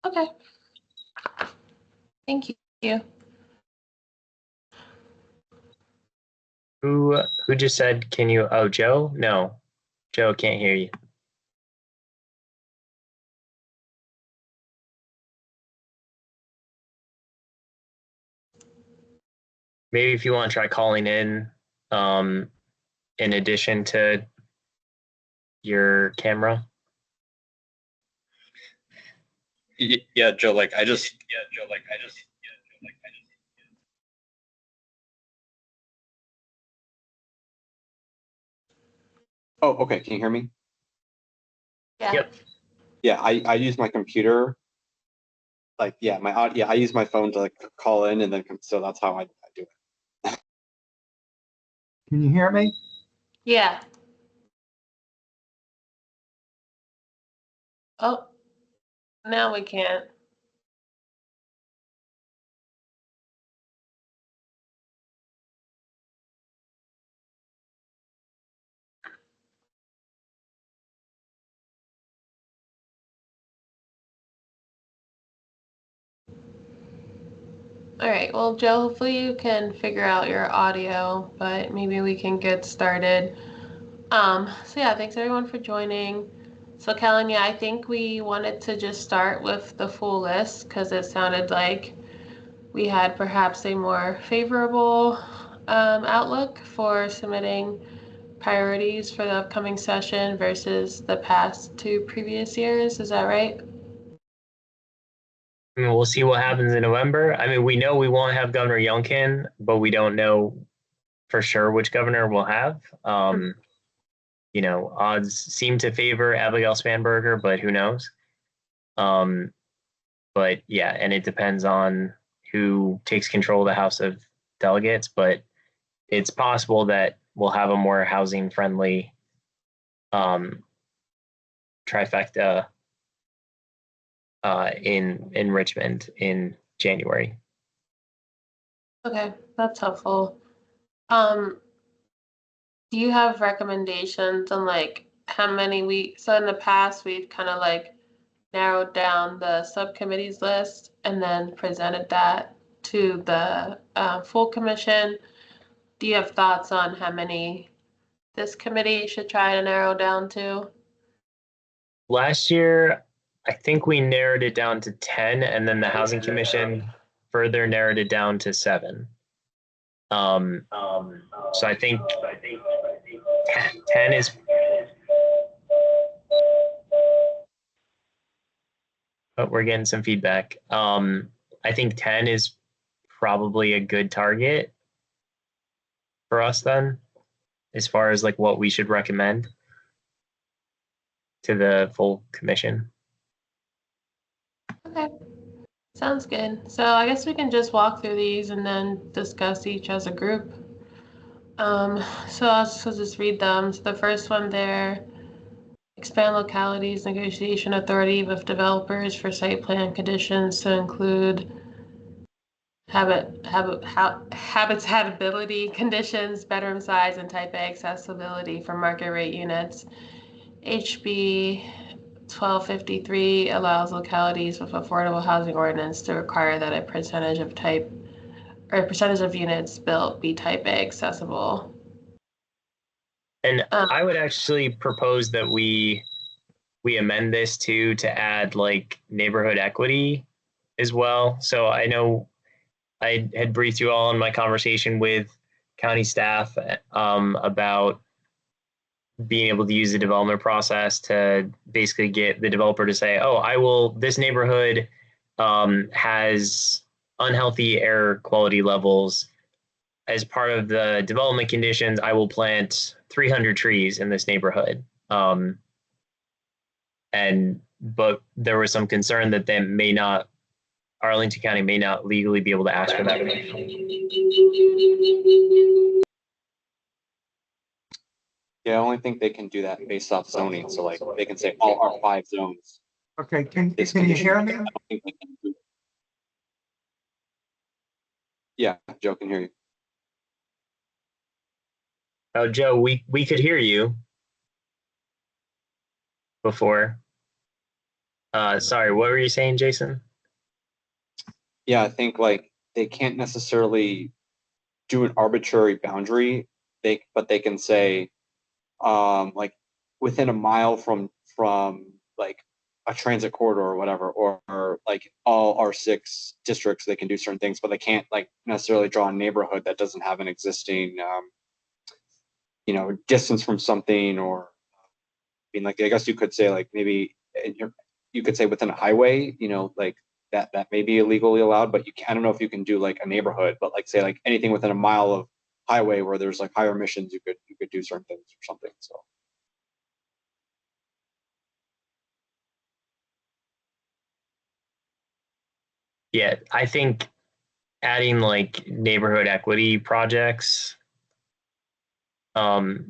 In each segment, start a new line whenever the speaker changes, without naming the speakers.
Okay. Thank you.
Who just said, can you, oh, Joe? No, Joe can't hear you. Maybe if you want to try calling in addition to your camera.
Yeah, Joe, like I just. Oh, okay. Can you hear me?
Yeah.
Yep.
Yeah, I use my computer. Like, yeah, I use my phone to like call in, and then so that's how I do it.
Can you hear me?
Yeah. Oh, now we can't. All right, well, Joe, hopefully you can figure out your audio, but maybe we can get started. So yeah, thanks everyone for joining. So Kellen, yeah, I think we wanted to just start with the full list because it sounded like we had perhaps a more favorable outlook for submitting priorities for the upcoming session versus the past two previous years. Is that right?
I mean, we'll see what happens in November. I mean, we know we won't have Governor Youngkin, but we don't know for sure which governor we'll have. You know, odds seem to favor Abigail Spanberger, but who knows? But yeah, and it depends on who takes control of the House of Delegates, but it's possible that we'll have a more housing friendly trifecta in Richmond in January.
Okay, that's helpful. Do you have recommendations on like how many so in the past we've kind of like narrowed down the subcommittees list and then presented that to the full commission. Do you have thoughts on how many this committee should try to narrow down to?
Last year, I think we narrowed it down to 10, and then the Housing Commission further narrowed it down to 7. So I think 10 is. But we're getting some feedback. I think 10 is probably a good target for us then, as far as like what we should recommend to the full commission.
Okay, sounds good. So I guess we can just walk through these and then discuss each as a group. So I'll just read them. So the first one there, expand localities negotiation authority with developers for site plan conditions to include habitability conditions, bedroom size, and type A accessibility for market rate units. HB 1253 allows localities with affordable housing ordinance to require that a percentage of units built be type A accessible.
And I would actually propose that we amend this to add like neighborhood equity as well. So I know I had briefed you all in my conversation with county staff about being able to use the development process to basically get the developer to say, oh, this neighborhood has unhealthy air quality levels. As part of the development conditions, I will plant 300 trees in this neighborhood. But there was some concern that Arlington County may not legally be able to ask for that.
Yeah, I only think they can do that based off zoning. So like they can say all our 5 zones.
Okay, can you hear me?
I don't think they can do it. Yeah, Joe can hear you.
Oh, Joe, we could hear you before. Sorry, what were you saying, Jason?
Yeah, I think like they can't necessarily do an arbitrary boundary. But they can say, like within a mile from like a transit corridor or whatever, or like all R6 districts, they can do certain things, but they can't like necessarily draw a neighborhood that doesn't have an existing, distance from something. Or I mean, like I guess you could say like maybe you could say within a highway, like that may be illegally allowed, but I don't know if you can do like a neighborhood, but like say like anything within a mile of highway where there's like higher emissions, you could do certain things or something. So
Yeah, I think adding like neighborhood equity projects kind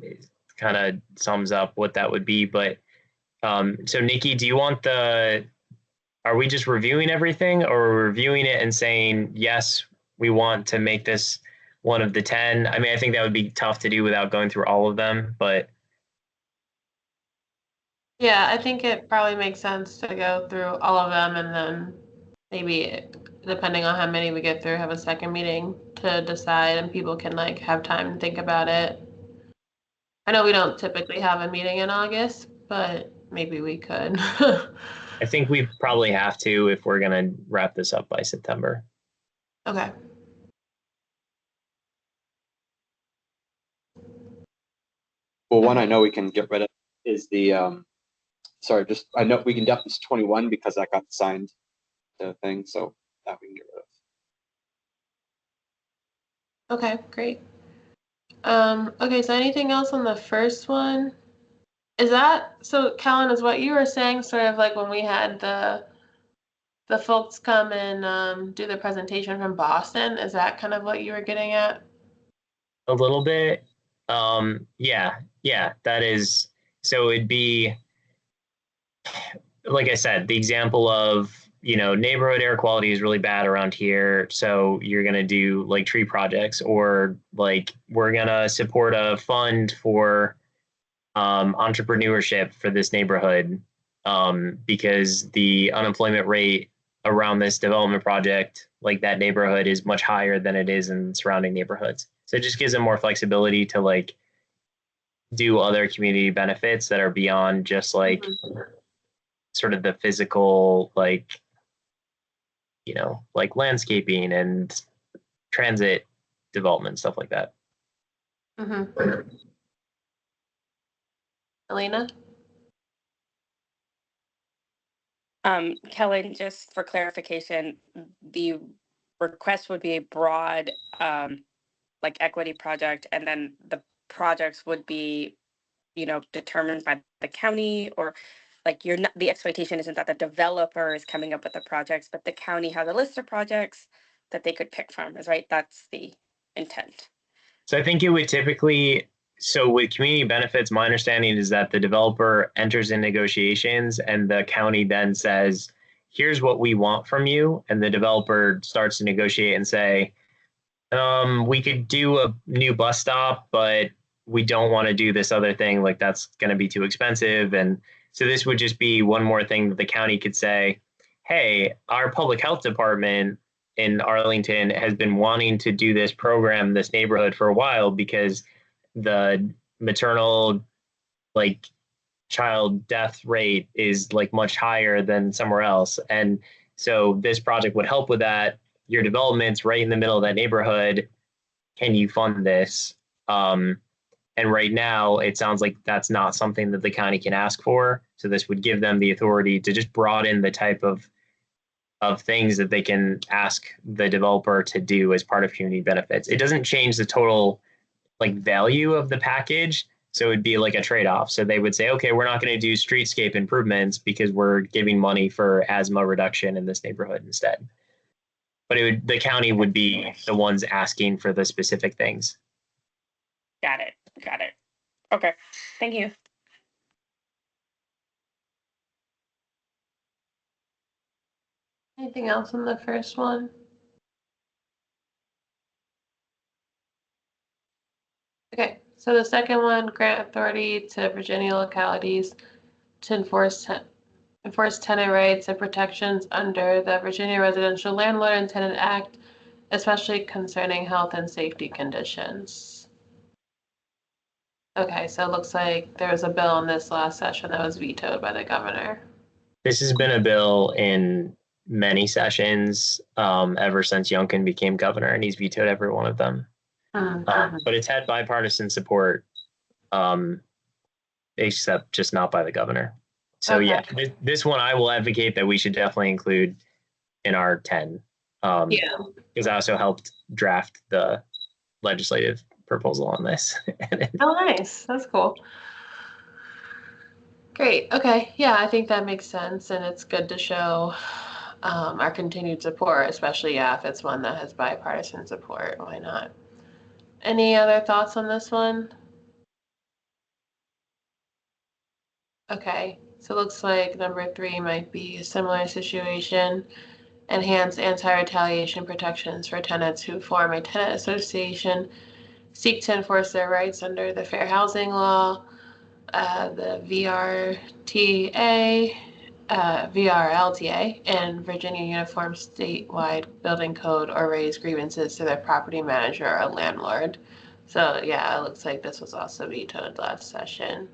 of sums up what that would be. But so Nikki, do you want are we just reviewing everything, or reviewing it and saying, yes, we want to make this one of the 10? I mean, I think that would be tough to do without going through all of them, but
Yeah, I think it probably makes sense to go through all of them and then maybe, depending on how many we get through, have a second meeting to decide and people can like have time to think about it. I know we don't typically have a meeting in August, but maybe we could.
I think we probably have to if we're going to wrap this up by September.
Okay.
well, one I know we can get rid of is the sorry, just I know we can definitely 21 because that got signed the thing, so that we can get rid of.
Okay, great. Okay, so anything else on the first one? Is that so, Kellen, is what you were saying sort of like when we had the folks come and do the presentation from Boston? Is that kind of what you were getting at?
A little bit. Yeah, that is. So it'd be, like I said, the example of, neighborhood air quality is really bad around here. So you're going to do like tree projects, or like we're going to support a fund for entrepreneurship for this neighborhood, because the unemployment rate around this development project, like that neighborhood, is much higher than it is in surrounding neighborhoods. So it just gives them more flexibility to like do other community benefits that are beyond just like sort of the physical, like, like landscaping and transit development, stuff like that.
Mm-hmm. Elena?
Kellen, just for clarification, the request would be a broad, like equity project, and then the projects would be, determined by the county, or like you're not, the expectation isn't that the developer is coming up with the projects, but the county has a list of projects that they could pick from, is right? That's the intent.
So I think it would typically, so with community benefits, my understanding is that the developer enters in negotiations and the county then says, here's what we want from you. And the developer starts to negotiate and say, we could do a new bus stop, but we don't want to do this other thing. Like that's going to be too expensive. And so this would just be one more thing that the county could say, hey, our public health department in Arlington has been wanting to do this program, this neighborhood for a while, because the maternal, like, child death rate is like much higher than somewhere else. And so this project would help with that. Your development's right in the middle of that neighborhood. Can you fund this? And right now, it sounds like that's not something that the county can ask for. So this would give them the authority to just broaden the type of things that they can ask the developer to do as part of community benefits. It doesn't change the total like value of the package. So it'd be like a trade-off. So they would say, okay, we're not going to do streetscape improvements because we're giving money for asthma reduction in this neighborhood instead. But the county would be the ones asking for the specific things.
Got it. Okay, thank you.
Anything else on the first one? Okay, so the second one, grant authority to Virginia localities to enforce enforce tenant rights and protections under the Virginia Residential Landlord and Tenant Act, especially concerning health and safety conditions. Okay, so it looks like there was a bill in this last session that was vetoed by the governor.
This has been a bill in many sessions ever since Youngkin became governor, and he's vetoed every one of them. But it's had bipartisan support, except just not by the governor. So yeah, this one I will advocate that we should definitely include in our 10. Because I also helped draft the legislative proposal on this.
Oh, nice. That's cool. Great. Okay. Yeah, I think that makes sense. And it's good to show our continued support, especially if it's one that has bipartisan support. Why not? Any other thoughts on this one? Okay. So it looks like number 3 might be a similar situation. Enhance anti-retaliation protections for tenants who form a tenant association, seek to enforce their rights under the Fair Housing Law, the VRLTA, and Virginia Uniform Statewide Building Code, or raise grievances to their property manager or landlord. So yeah, it looks like this was also vetoed last session.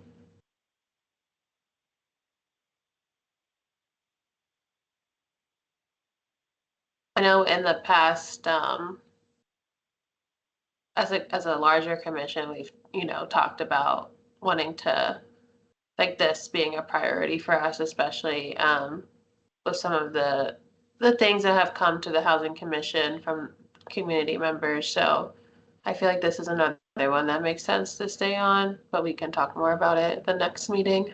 I know in the past, as a larger commission, we've talked about wanting to, like, this being a priority for us, especially with some of the things that have come to the Housing Commission from community members. So I feel like this is another one that makes sense to stay on, but we can talk more about it at the next meeting.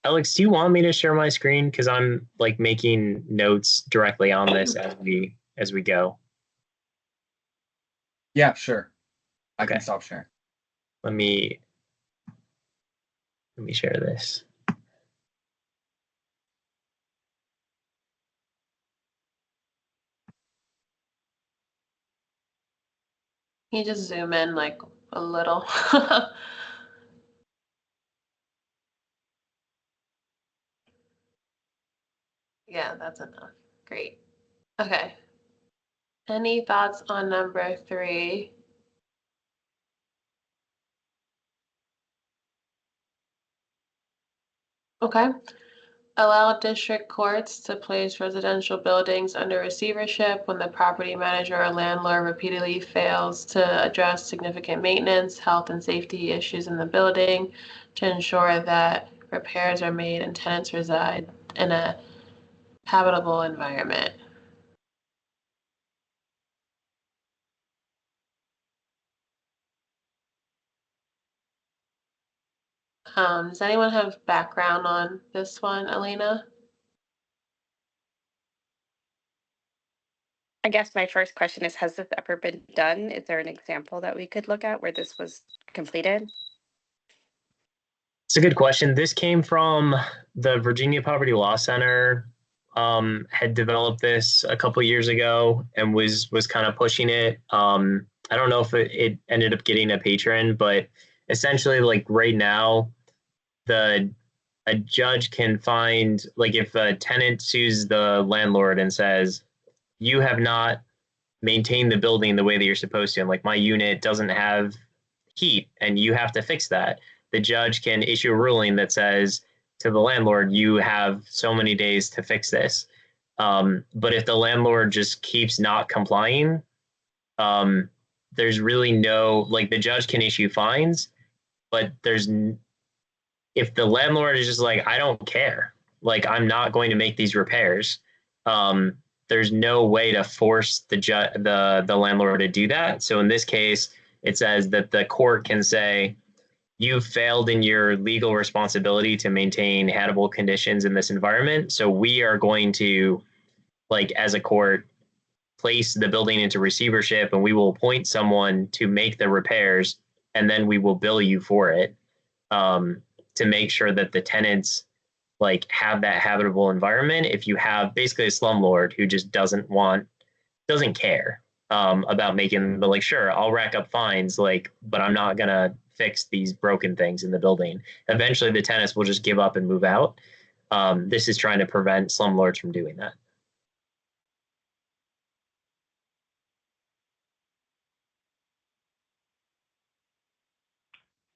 Alex, do you want me to share my screen? Because I'm like making notes directly on this as we go.
Yeah, sure. I can stop sharing.
Let me share this.
Can you just zoom in like a little? Yeah, that's enough. Great. Okay. Any thoughts on number 3? Okay. Allow district courts to place residential buildings under receivership when the property manager or landlord repeatedly fails to address significant maintenance, health, and safety issues in the building to ensure that repairs are made and tenants reside in a habitable environment. Does anyone have background on this one, Elena?
I guess my first question is, has this ever been done? Is there an example that we could look at where this was completed?
It's a good question. This came from the Virginia Poverty Law Center. Had developed this a couple years ago and was kind of pushing it. I don't know if it ended up getting a patron, but essentially, like right now, a judge can find, like, if a tenant sues the landlord and says, you have not maintained the building the way that you're supposed to, and like my unit doesn't have heat and you have to fix that, the judge can issue a ruling that says to the landlord, you have so many days to fix this. But if the landlord just keeps not complying, there's really no, like, the judge can issue fines, but if the landlord is just like, I don't care, like, I'm not going to make these repairs, there's no way to force the landlord to do that. So in this case, it says that the court can say, you've failed in your legal responsibility to maintain habitable conditions in this environment. So we are going to, like, as a court, place the building into receivership, and we will appoint someone to make the repairs, and then we will bill you for it, to make sure that the tenants, like, have that habitable environment. If you have basically a slumlord who just doesn't care about making, but like, sure, I'll rack up fines, like, but I'm not gonna fix these broken things in the building. Eventually, the tenants will just give up and move out. This is trying to prevent slumlords from doing that.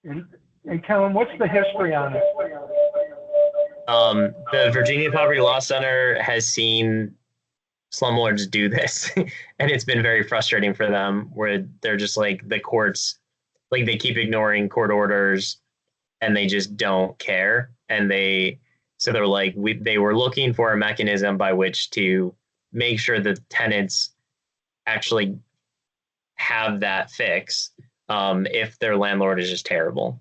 And Kellen, what's the history on it?
The Virginia Poverty Law Center has seen slumlords do this, and it's been very frustrating for them, where they're just like, the courts, like, they keep ignoring court orders and they just don't care. And they're like, they were looking for a mechanism by which to make sure that tenants actually have that fix if their landlord is just terrible.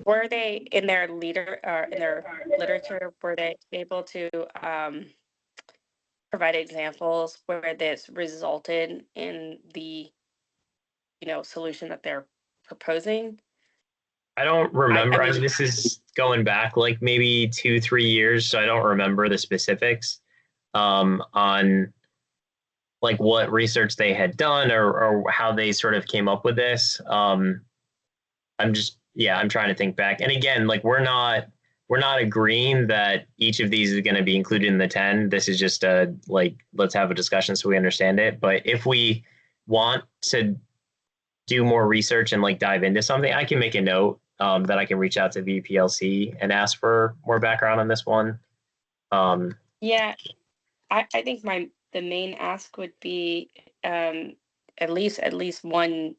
Were they in their literature? Were they able to provide examples where this resulted in the solution that they're proposing?
I don't remember.
I mean,
This is going back like maybe 2-3 years, so I don't remember the specifics on like what research they had done or how they sort of came up with this. I'm trying to think back. And again, like, we're not agreeing that each of these is going to be included in the 10. This is just let's have a discussion so we understand it. But if we want to do more research and like dive into something, I can make a note that I can reach out to VPLC and ask for more background on this one.
Yeah, I think the main ask would be at least one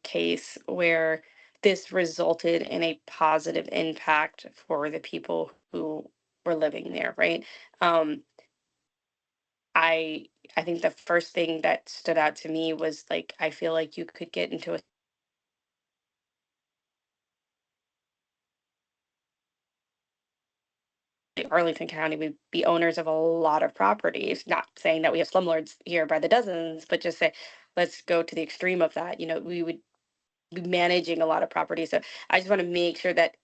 case where this resulted in a positive impact for the people who were living there, right? I think the first thing that stood out to me was, like, I feel like you could get into a Arlington County would be owners of a lot of properties. Not saying that we have slumlords here by the dozens, but just say, let's go to the extreme of that. We would be managing a lot of property. So I just want to make sure that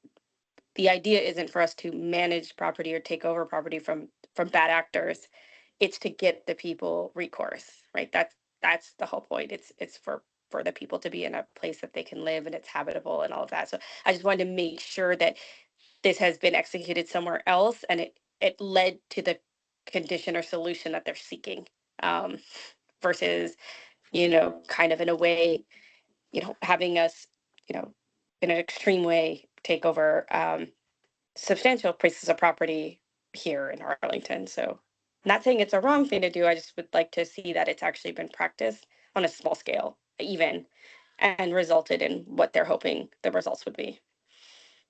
the idea isn't for us to manage property or take over property from bad actors. It's to get the people recourse, right? That's the whole point. It's for the people to be in a place that they can live and it's habitable and all of that. So I just wanted to make sure that this has been executed somewhere else and it led to the condition or solution that they're seeking, versus kind of in a way, having us, in an extreme way take over substantial pieces of property here in Arlington. So, not saying it's a wrong thing to do. I just would like to see that it's actually been practiced on a small scale, even, and resulted in what they're hoping the results would be.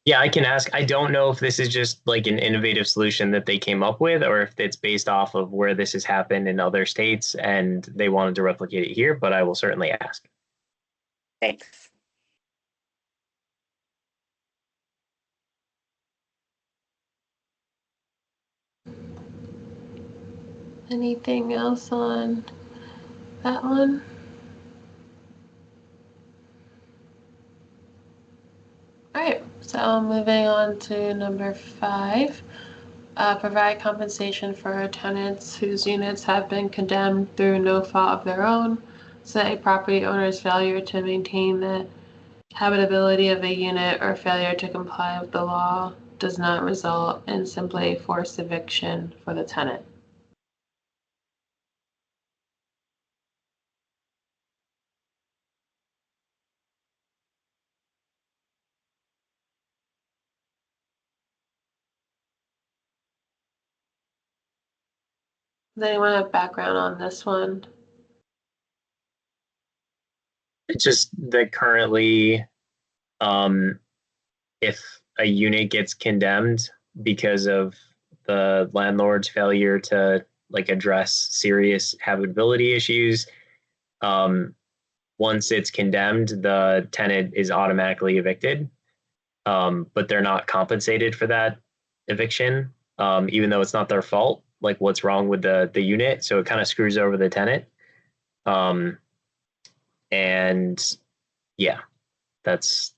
Yeah, I can ask. I don't know if this is just like an innovative solution that they came up with, or if it's based off of where this has happened in other states and they wanted to replicate it here, but I will certainly ask.
Thanks.
Anything else on that one? All right, so moving on to number 5. Provide compensation for tenants whose units have been condemned through no fault of their own, so that a property owner's failure to maintain the habitability of a unit or failure to comply with the law does not result in simply forced eviction for the tenant. Does anyone have background on this one?
It's just that currently, if a unit gets condemned because of the landlord's failure to like address serious habitability issues, once it's condemned, the tenant is automatically evicted, but they're not compensated for that eviction, even though it's not their fault. Like, what's wrong with the unit? So it kind of screws over the tenant. And yeah, that's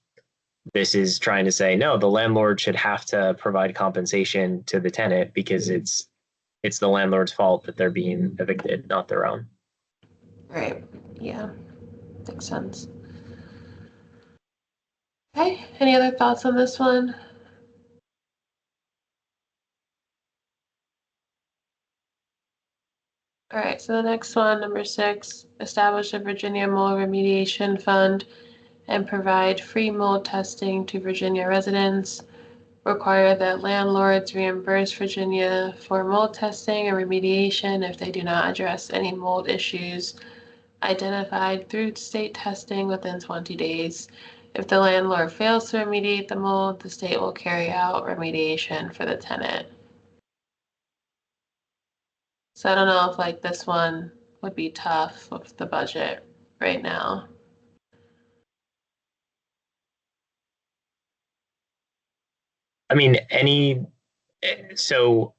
this is trying to say, no, the landlord should have to provide compensation to the tenant because it's the landlord's fault that they're being evicted, not their own.
Right. Yeah. Makes sense. Okay. Any other thoughts on this one? All right. So the next one, number 6, establish a Virginia mold remediation fund and provide free mold testing to Virginia residents. Require that landlords reimburse Virginia for mold testing and remediation if they do not address any mold issues identified through state testing within 20 days. If the landlord fails to remediate the mold, the state will carry out remediation for the tenant. So I don't know if like this one would be tough with the budget right now.
I mean, so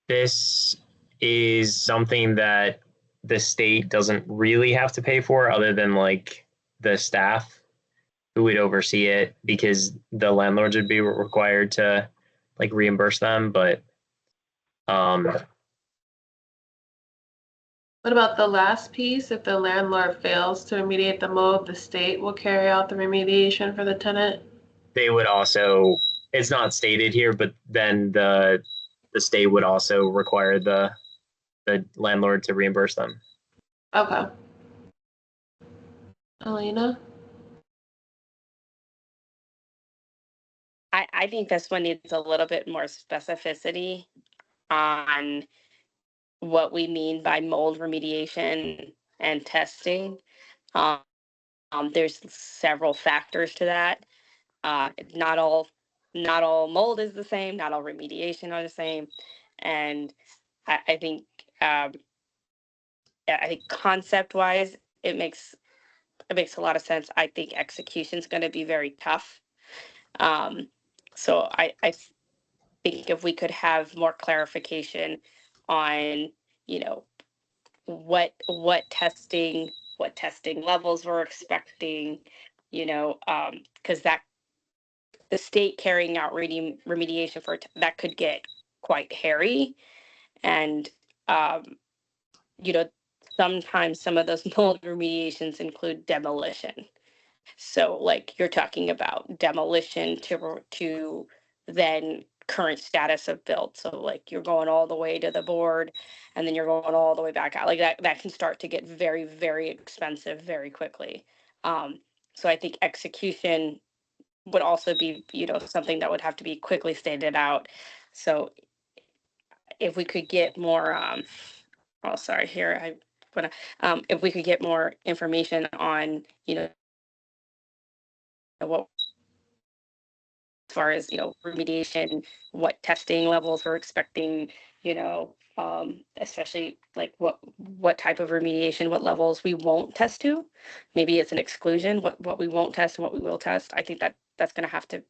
this is something that the state doesn't really have to pay for other than like the staff who would oversee it, because the landlords would be required to like reimburse them. But
what about the last piece? If the landlord fails to remediate the mold, the state will carry out the remediation for the tenant?
they would also, it's not stated here, but then the state would also require the landlord to reimburse them.
Okay. Elena?
I think this one needs a little bit more specificity on what we mean by mold remediation and testing. There's several factors to that. Not all mold is the same. Not all remediation are the same, and I think concept wise, it makes a lot of sense. I think execution is going to be very tough. So I think if we could have more clarification on, you know, what testing levels we're expecting, because that the state carrying out remediation for that could get quite hairy, and um, you know, sometimes some of those mold remediations include demolition. So like you're talking about demolition to then current status of build. So like you're going all the way to the board and then you're going all the way back out. Like that can start to get very, very expensive very quickly. So I think execution would also be, something that would have to be quickly stated out. So if we could get more, oh, sorry, here, if we could get more information on, what, as far as, remediation, what testing levels we're expecting, especially like what type of remediation, what levels we won't test to. Maybe it's an exclusion, what we won't test and what we will test. I think that's going to have to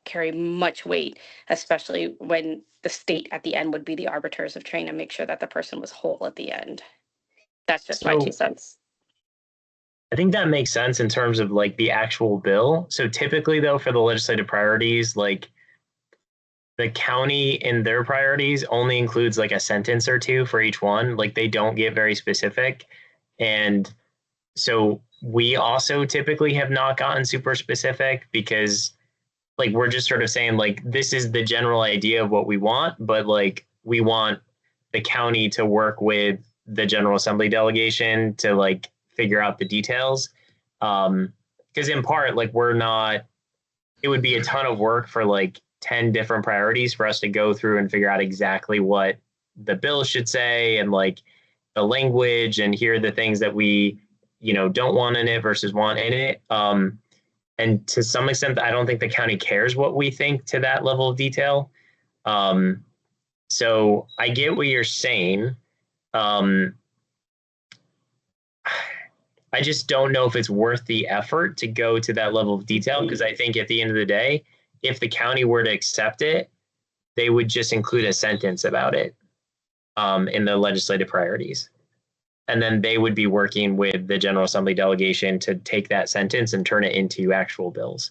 carry much weight, especially when the state at the end would be the arbiters of trying to make sure that the person was whole at the end. That's just my 2 cents.
I think that makes sense in terms of like the actual bill. So typically though, for the legislative priorities, like the county in their priorities only includes like a sentence or two for each one. Like they don't get very specific. And so we also typically have not gotten super specific because like we're just sort of saying like this is the general idea of what we want, but like we want the county to work with the General Assembly delegation to like figure out the details. Because in part, like it would be a ton of work for like 10 different priorities for us to go through and figure out exactly what the bill should say and like the language and here are the things that we, don't want in it versus want in it. And to some extent, I don't think the county cares what we think to that level of detail. So I get what you're saying. I just don't know if it's worth the effort to go to that level of detail, because I think at the end of the day, if the county were to accept it, they would just include a sentence about it in the legislative priorities. And then they would be working with the General Assembly delegation to take that sentence and turn it into actual bills.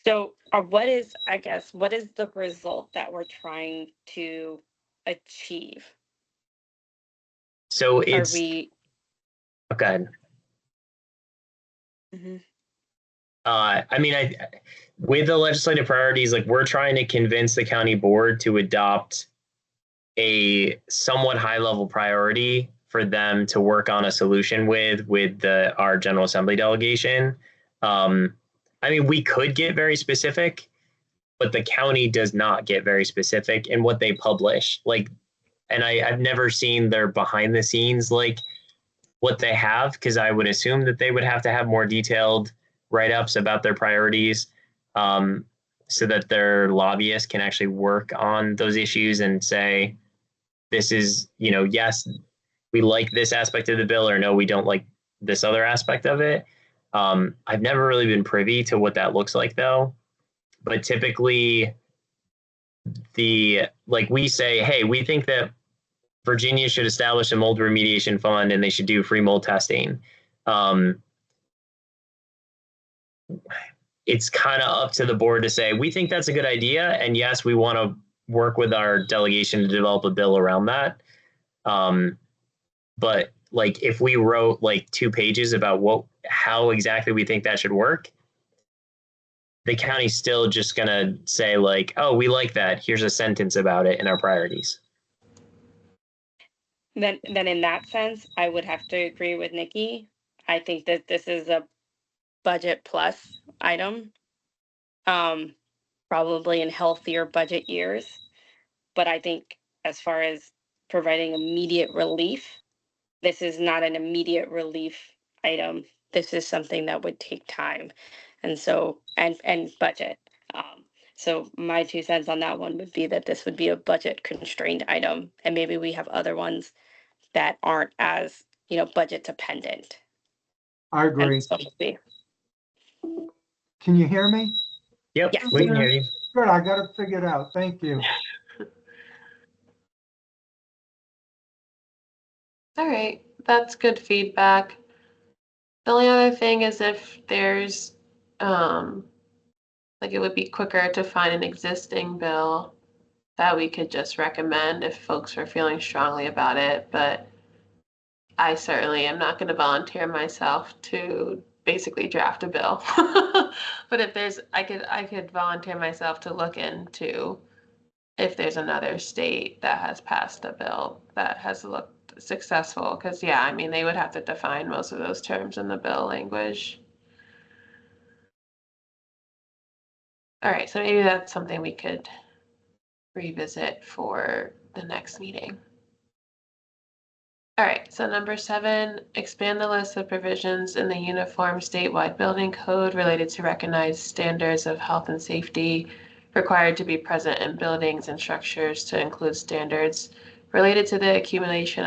So, what is the result that we're trying to achieve?
So
Are
it's,
we?
oh, go ahead.
Mhm.
I mean, with the legislative priorities, like we're trying to convince the county board to adopt a somewhat high level priority for them to work on a solution with our General Assembly delegation. I mean, we could get very specific, but the county does not get very specific in what they publish. Like, and I've never seen their behind the scenes, like what they have, because I would assume that they would have to have more detailed write-ups about their priorities, so that their lobbyists can actually work on those issues and say, this is, yes, we like this aspect of the bill, or no, we don't like this other aspect of it. I've never really been privy to what that looks like, though. But typically, we say, hey, we think that Virginia should establish a mold remediation fund and they should do free mold testing. It's kind of up to the board to say, we think that's a good idea. And yes, we want to work with our delegation to develop a bill around that. But like, if we wrote like 2 pages about how exactly we think that should work, the county's still just going to say like, oh, we like that. Here's a sentence about it in our priorities.
Then in that sense, I would have to agree with Nikki. I think that this is a budget plus item, probably in healthier budget years. But I think as far as providing immediate relief, this is not an immediate relief item. This is something that would take time, and so and budget. So my 2 cents on that one would be that this would be a budget constrained item, and maybe we have other ones that aren't as budget dependent.
I agree.
So we'll see.
Can you hear me?
Yep,
Yes.
we can hear you.
Good, I got it figured out. Thank you.
All right, that's good feedback. The only other thing is if there's, like it would be quicker to find an existing bill that we could just recommend if folks were feeling strongly about it, but I certainly am not going to volunteer myself to basically draft a bill. But if there's, I could volunteer myself to look into if there's another state that has passed a bill that has looked successful. Because yeah, I mean, they would have to define most of those terms in the bill language. All right, so maybe that's something we could revisit for the next meeting. All right, so number 7, expand the list of provisions in the Uniform Statewide Building Code related to recognized standards of health and safety required to be present in buildings and structures to include standards related to the accumulation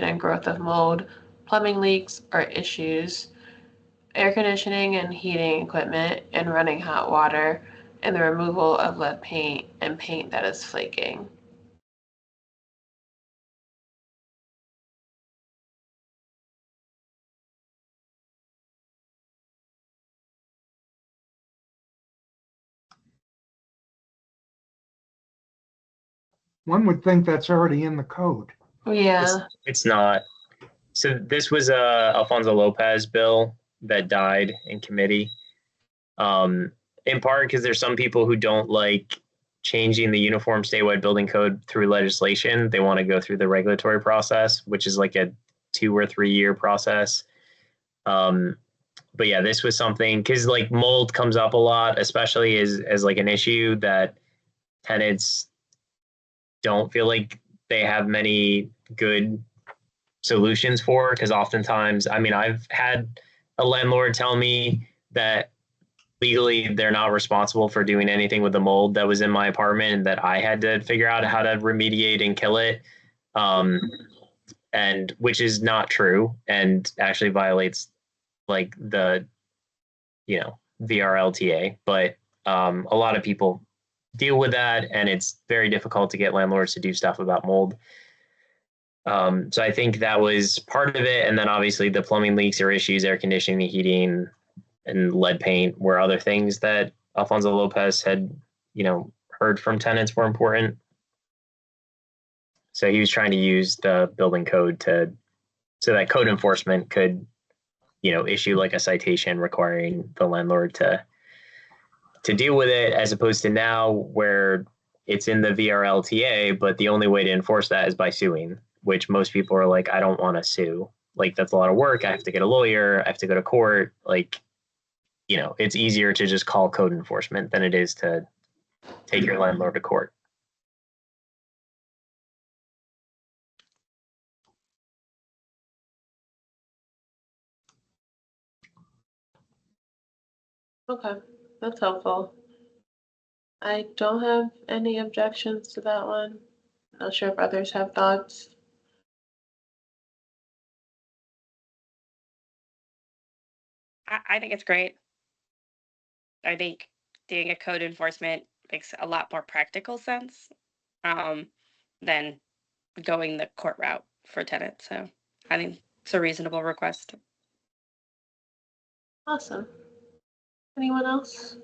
and growth of mold, plumbing leaks or issues, air conditioning and heating equipment, and running hot water, and the removal of lead paint and paint that is flaking.
One would think that's already in the code.
Yeah.
It's not. So this was a Alfonso Lopez bill that died in committee. In part because there's some people who don't like changing the Uniform Statewide Building Code through legislation. They want to go through the regulatory process, which is like a 2 or 3 year process. But yeah, this was something because like mold comes up a lot, especially as like an issue that tenants don't feel like they have many good solutions for, because oftentimes, I mean, I've had a landlord tell me that legally they're not responsible for doing anything with the mold that was in my apartment and that I had to figure out how to remediate and kill it, and which is not true and actually violates like the VRLTA. But a lot of people deal with that, and it's very difficult to get landlords to do stuff about mold. So I think that was part of it, and then obviously the plumbing leaks or issues, air conditioning, heating, and lead paint were other things that Alfonso Lopez had, heard from tenants were important. So he was trying to use the building code so that code enforcement could, issue like a citation requiring the landlord to deal with it, as opposed to now where it's in the VRLTA, but the only way to enforce that is by suing, which most people are like, I don't want to sue. Like, that's a lot of work. I have to get a lawyer. I have to go to court. Like, it's easier to just call code enforcement than it is to take your landlord to court.
Okay, that's helpful. I don't have any objections to that one. Not sure if others have thoughts.
I think it's great. I think doing a code enforcement makes a lot more practical sense than going the court route for tenants. So I think it's a reasonable request.
Awesome. Anyone else?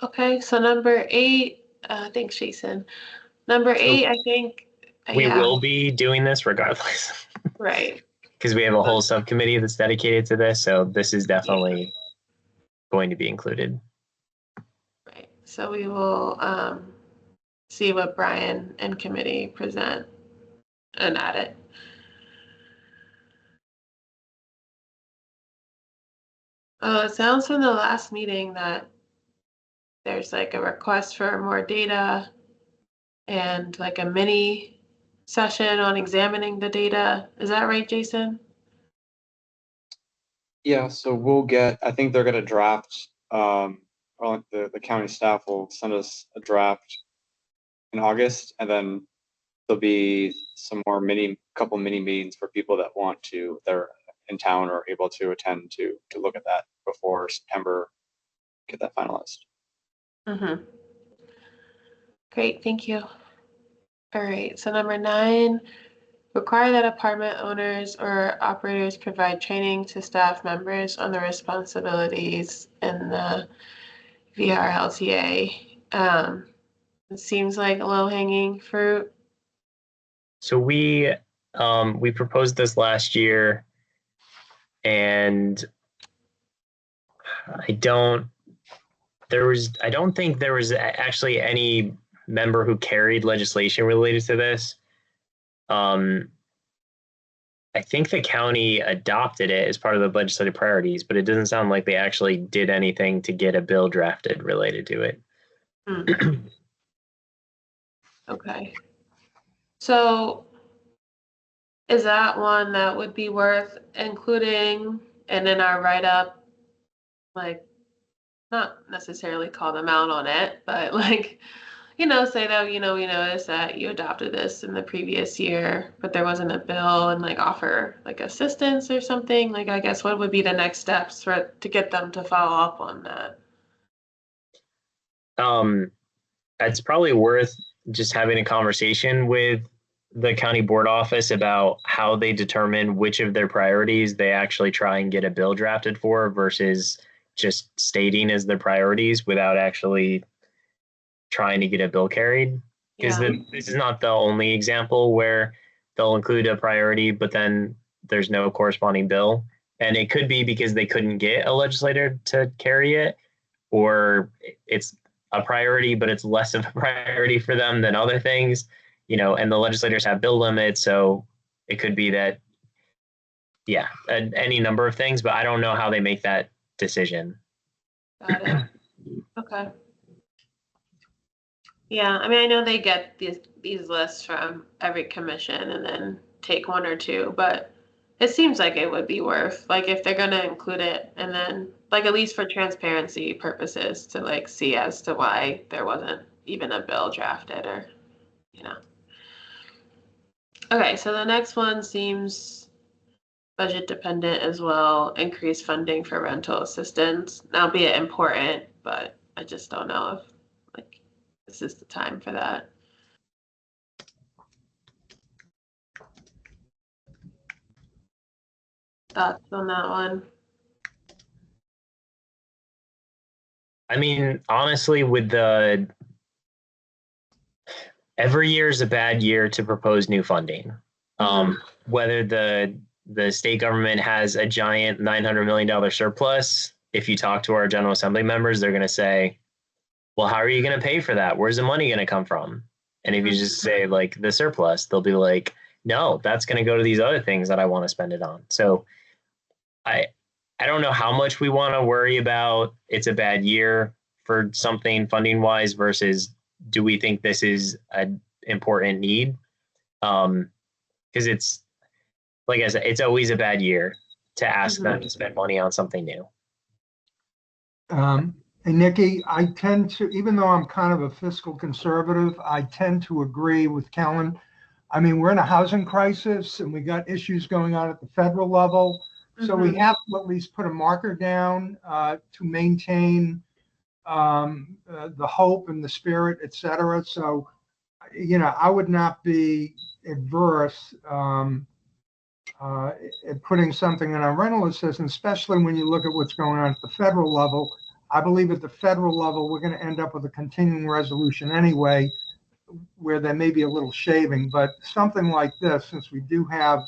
Okay, so number 8, thanks, Jason. Number 8, I think.
We will be doing this regardless.
Right.
Because we have a whole subcommittee that's dedicated to this, so this is definitely going to be included.
Right. So we will see what Brian and committee present and add it. It sounds from the last meeting that there's like a request for more data and like a mini session on examining the data. Is that right, Jason?
Yeah, so I think they're gonna draft, or the county staff will send us a draft in August, and then there'll be some more couple mini meetings for people that want to, they're in town or able to attend to look at that before September, get that finalized.
Mm-hmm. Great, thank you. All right, so number 9, require that apartment owners or operators provide training to staff members on the responsibilities in the VRLTA. It seems like low-hanging fruit.
So we proposed this last year, and I don't think there was actually any member who carried legislation related to this. I think the county adopted it as part of the legislative priorities, but it doesn't sound like they actually did anything to get a bill drafted related to it.
Okay. So is that one that would be worth including and in our write-up, like, not necessarily call them out on it, but like, say that, we noticed that you adopted this in the previous year, but there wasn't a bill, and like offer like assistance or something? Like, I guess what would be the next steps to get them to follow up on that?
It's probably worth just having a conversation with the county board office about how they determine which of their priorities they actually try and get a bill drafted for versus just stating as their priorities without actually trying to get a bill carried. Because this is not the only example where they'll include a priority, but then there's no corresponding bill. And it could be because they couldn't get a legislator to carry it, or it's a priority, but it's less of a priority for them than other things, and the legislators have bill limits. So it could be that, any number of things, but I don't know how they make that decision.
Got it. Okay. Yeah, I mean, I know they get these lists from every commission and then take one or two, but it seems like it would be worth, like, if they're gonna include it, and then, like, at least for transparency purposes, to like see as to why there wasn't even a bill drafted, or Okay, so the next one seems budget dependent as well. Increase funding for rental assistance, albeit important. but I just don't know if like this is the time for that. Thoughts on that one?
I mean, honestly, with every year is a bad year to propose new funding. Whether the state government has a giant $900 million surplus, if you talk to our General Assembly members, they're going to say, well, how are you going to pay for that? Where's the money going to come from? And if you just say like the surplus, they'll be like, no, that's going to go to these other things that I want to spend it on. So I don't know how much we want to worry about it's a bad year for something funding wise versus do we think this is an important need? Because it's, like I said, it's always a bad year to ask them to spend money on something new.
And Nikki, I tend to, even though I'm kind of a fiscal conservative, I tend to agree with Kellen. I mean, we're in a housing crisis and we got issues going on at the federal level. So we have to at least put a marker down to maintain the hope and the spirit, et cetera. So, you know, I would not be adverse at putting something in our rental assistance, especially when you look at what's going on at the federal level. I believe at the federal level, we're going to end up with a continuing resolution anyway, where there may be a little shaving, but something like this, since we do have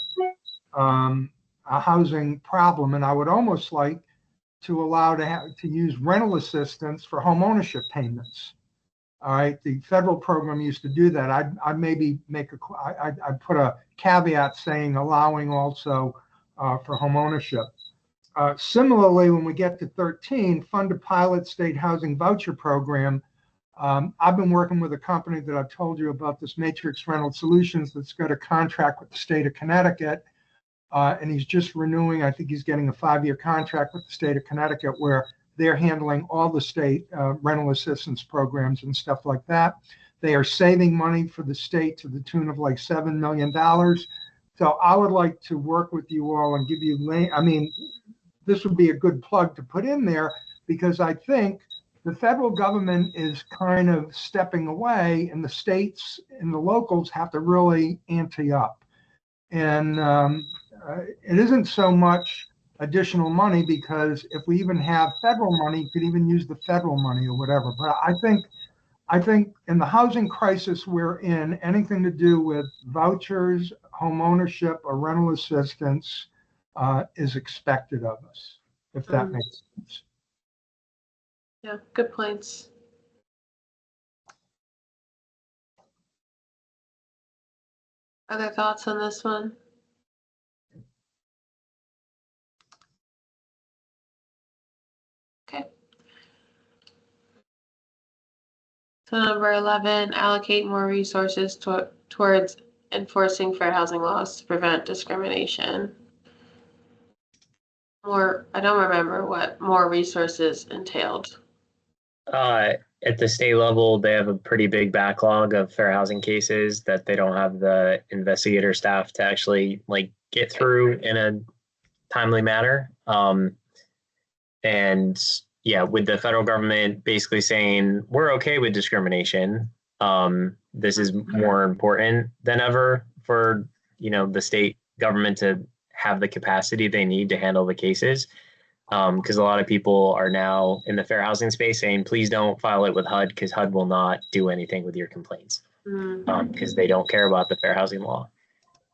a housing problem, and I would almost like to allow to use rental assistance for home ownership payments. All right, the federal program used to do that. I'd maybe I'd put a caveat saying allowing also for home ownership. Similarly, when we get to 13, fund a pilot state housing voucher program. I've been working with a company that I've told you about, this Matrix Rental Solutions, that's got a contract with the state of Connecticut. And he's just renewing, I think he's getting a 5-year contract with the state of Connecticut where they're handling all the state rental assistance programs and stuff like that. They are saving money for the state to the tune of like $7 million. So I would like to work with you all and give you, I mean, this would be a good plug to put in there because I think the federal government is kind of stepping away and the states and the locals have to really ante up. And it isn't so much additional money because if we even have federal money, you could even use the federal money or whatever. But I think in the housing crisis we're in, anything to do with vouchers, home ownership, or rental assistance is expected of us, if that makes sense.
Yeah, good points. Other thoughts on this one? Okay. So number 11, allocate more resources towards enforcing fair housing laws to prevent discrimination. I don't remember what more resources entailed.
At the state level, they have a pretty big backlog of fair housing cases that they don't have the investigator staff to actually like get through in a timely manner. And yeah, with the federal government basically saying we're okay with discrimination, this is more important than ever for, you know, the state government to have the capacity they need to handle the cases. Because a lot of people are now in the fair housing space saying, please don't file it with HUD because HUD will not do anything with your complaints because they don't care about the fair housing law.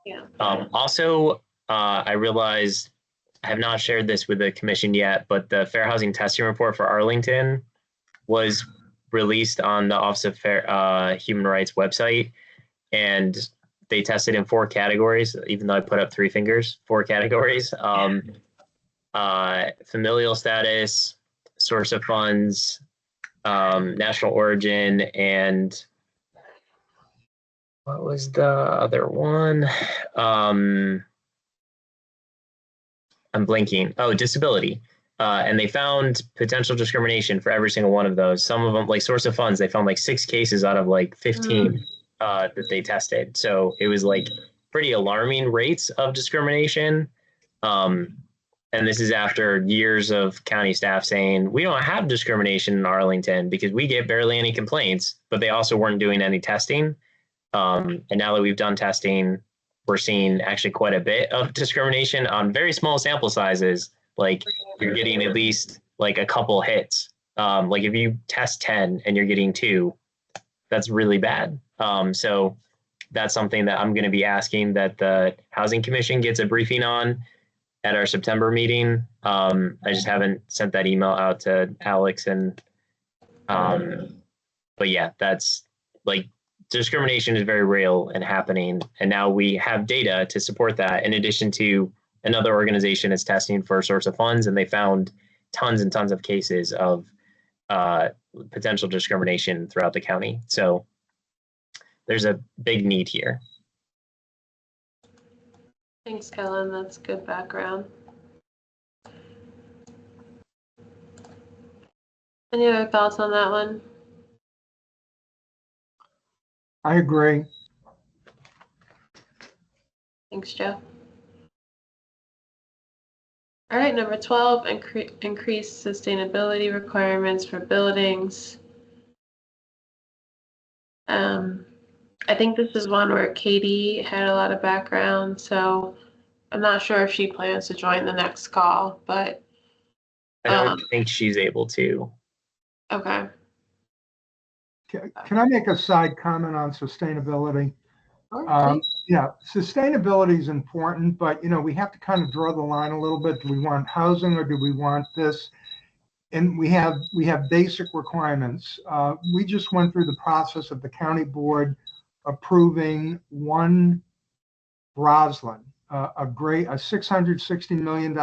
Yeah.
Also, I realized I have not shared this with the commission yet, but the fair housing testing report for Arlington was released on the Office of Human Rights website, and they tested in 4 categories, even though I put up 3 fingers, 4 categories. Familial status, source of funds, national origin, and what was the other one? I'm blanking. Oh, disability. And they found potential discrimination for every single one of those. Some of them, like source of funds, they found like 6 cases out of like 15 that they tested. So it was like pretty alarming rates of discrimination. And this is after years of county staff saying, we don't have discrimination in Arlington because we get barely any complaints, but they also weren't doing any testing. And now that we've done testing, we're seeing actually quite a bit of discrimination on very small sample sizes. Like you're getting at least like a couple hits. Like if you test 10 and you're getting 2, that's really bad. So that's something that I'm going to be asking that the Housing Commission gets a briefing on at our September meeting. I just haven't sent that email out to Alex and, but yeah, that's like discrimination is very real and happening. And now we have data to support that in addition to another organization is testing for source of funds, and they found tons and tons of cases of potential discrimination throughout the county. So there's a big need here.
Thanks, Kellen. That's good background. Any other thoughts on that one?
I agree.
Thanks, Joe. All right, number 12, increase sustainability requirements for buildings. I think this is one where Katie had a lot of background, so I'm not sure if she plans to join the next call, but
I don't think she's able to.
okay.
Can I make a side comment on sustainability?
Sure,
Yeah, sustainability is important, but we have to kind of draw the line a little bit. Do we want housing or do we want this? And we have basic requirements. We just went through the process of the county board approving one Roslyn, a $660 million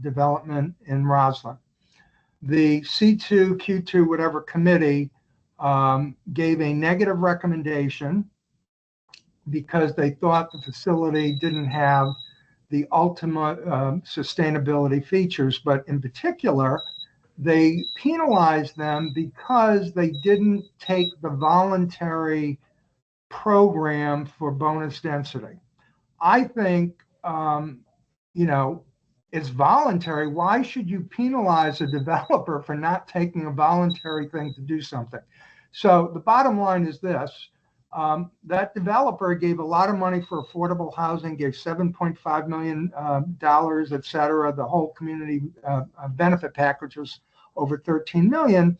development in Roslyn. The C2, Q2, whatever committee gave a negative recommendation because they thought the facility didn't have the ultimate sustainability features, but in particular, they penalized them because they didn't take the voluntary program for bonus density. I think, it's voluntary. Why should you penalize a developer for not taking a voluntary thing to do something? So the bottom line is this. That developer gave a lot of money for affordable housing, gave $7.5 million, et cetera. The whole community benefit package was over $13 million.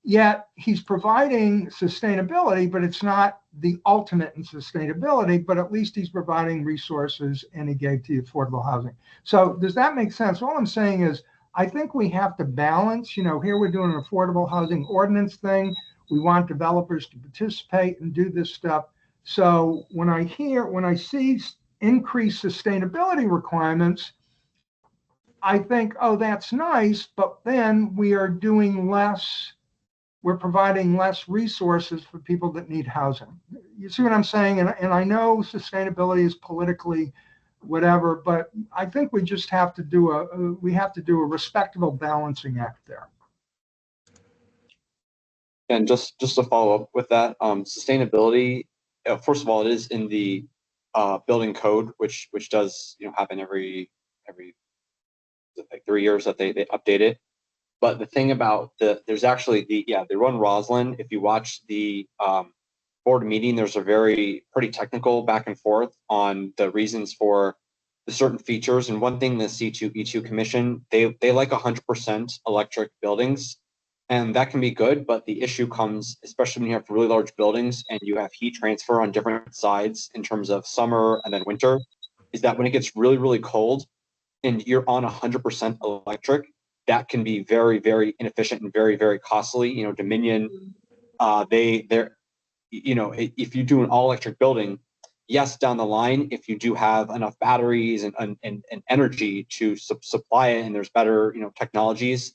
Yet he's providing sustainability, but it's not the ultimate in sustainability, but at least he's providing resources and he gave to affordable housing. So does that make sense? All I'm saying is, I think we have to balance, here we're doing an affordable housing ordinance thing. We want developers to participate and do this stuff. So when I see increased sustainability requirements, I think, oh, that's nice, but then we are doing less. We're providing less resources for people that need housing. You see what I'm saying? And I know sustainability is politically whatever, but I think we just have to do a respectable balancing act there.
And just to follow up with that, sustainability, first of all, it is in the building code, which does happen every like 3 years that they update it. But the thing about there's actually they run Roslyn. If you watch the board meeting, there's a pretty technical back and forth on the reasons for the certain features. And one thing the C2 E2 Commission, they like 100% electric buildings, and that can be good. But the issue comes, especially when you have really large buildings and you have heat transfer on different sides in terms of summer and then winter, is that when it gets really, really cold and you're on 100% electric, that can be very, very inefficient and very, very costly. Dominion, if you do an all electric building, yes, down the line, if you do have enough batteries and energy to supply it, and there's better, technologies.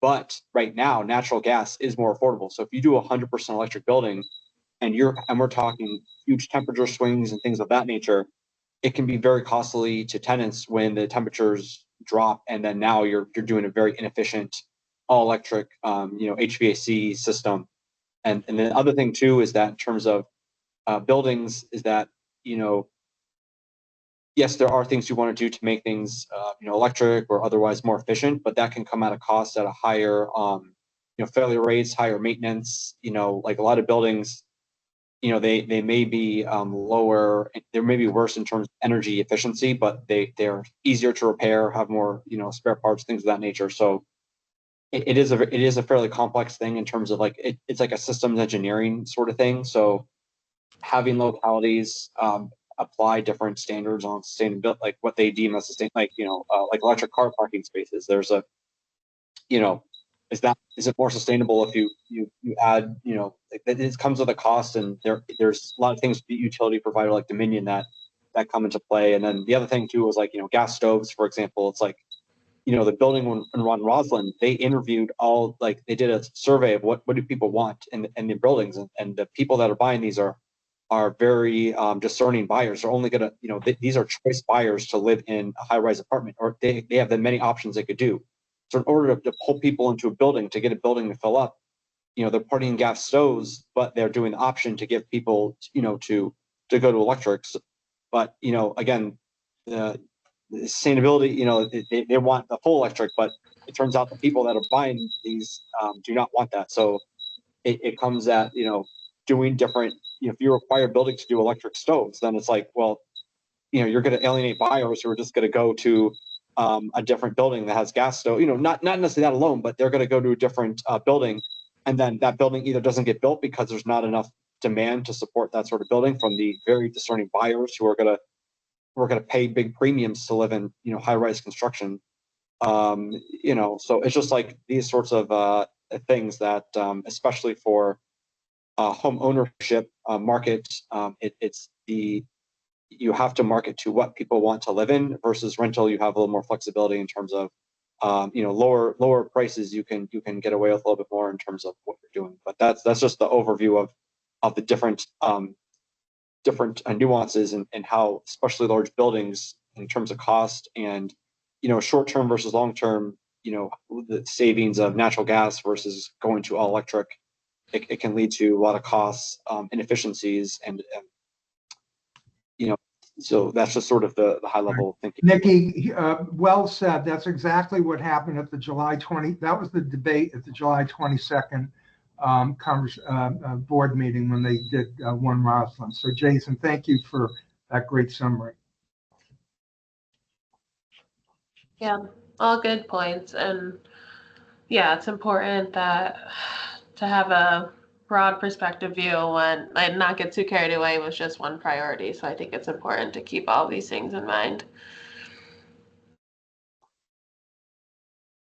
But right now, natural gas is more affordable. So if you do a 100% electric building, and we're talking huge temperature swings and things of that nature, it can be very costly to tenants when the temperatures drop, and then now you're doing a very inefficient all electric HVAC system. And the other thing too is that in terms of buildings is that yes, there are things you want to do to make things, electric or otherwise more efficient, but that can come at a cost at a higher, failure rates, higher maintenance. Like a lot of buildings, they may be lower, they may be worse in terms of energy efficiency, but they're easier to repair, have more, spare parts, things of that nature. So it is a fairly complex thing in terms of like it's like a systems engineering sort of thing. So having localities apply different standards on sustainability, like what they deem as sustain, like like electric car parking spaces. There's a, is it more sustainable if you add, it comes with a cost, and there's a lot of things the utility provider like Dominion that come into play. And then the other thing too was like gas stoves, for example. It's like the building in Ron Roslin, they interviewed all, like they did a survey of what do people want in the buildings, and the people that are buying these are very discerning buyers. They're only gonna, these are choice buyers to live in a high-rise apartment, or they have the many options they could do. So in order to pull people into a building, to get a building to fill up, they're putting in gas stoves, but they're doing the option to give people, to go to electrics. But again, the sustainability, they want the full electric, but it turns out the people that are buying these do not want that. So it comes at doing different. If you require buildings to do electric stoves, then it's like, well, you're going to alienate buyers who are just going to go to a different building that has gas stove. Not necessarily that alone, but they're going to go to a different building, and then that building either doesn't get built because there's not enough demand to support that sort of building from the very discerning buyers who are going to pay big premiums to live in high-rise construction. So it's just like these sorts of things that especially for home ownership market, you have to market to what people want to live in, versus rental. You have a little more flexibility in terms of lower prices. You can get away with a little bit more in terms of what you're doing. But that's just the overview of the different nuances and how especially large buildings in terms of cost and short-term versus long-term, the savings of natural gas versus going to all electric. It can lead to a lot of costs, inefficiencies, and so that's just sort of the high level thinking.
Nikki, well said. That's exactly what happened at the July 20. That was the debate at the July 22nd board meeting when they did One Roslin. So Jason, thank you for that great summary.
Yeah, all good points. And yeah, it's important to have a broad perspective view and not get too carried away with just one priority. So I think it's important to keep all these things in mind.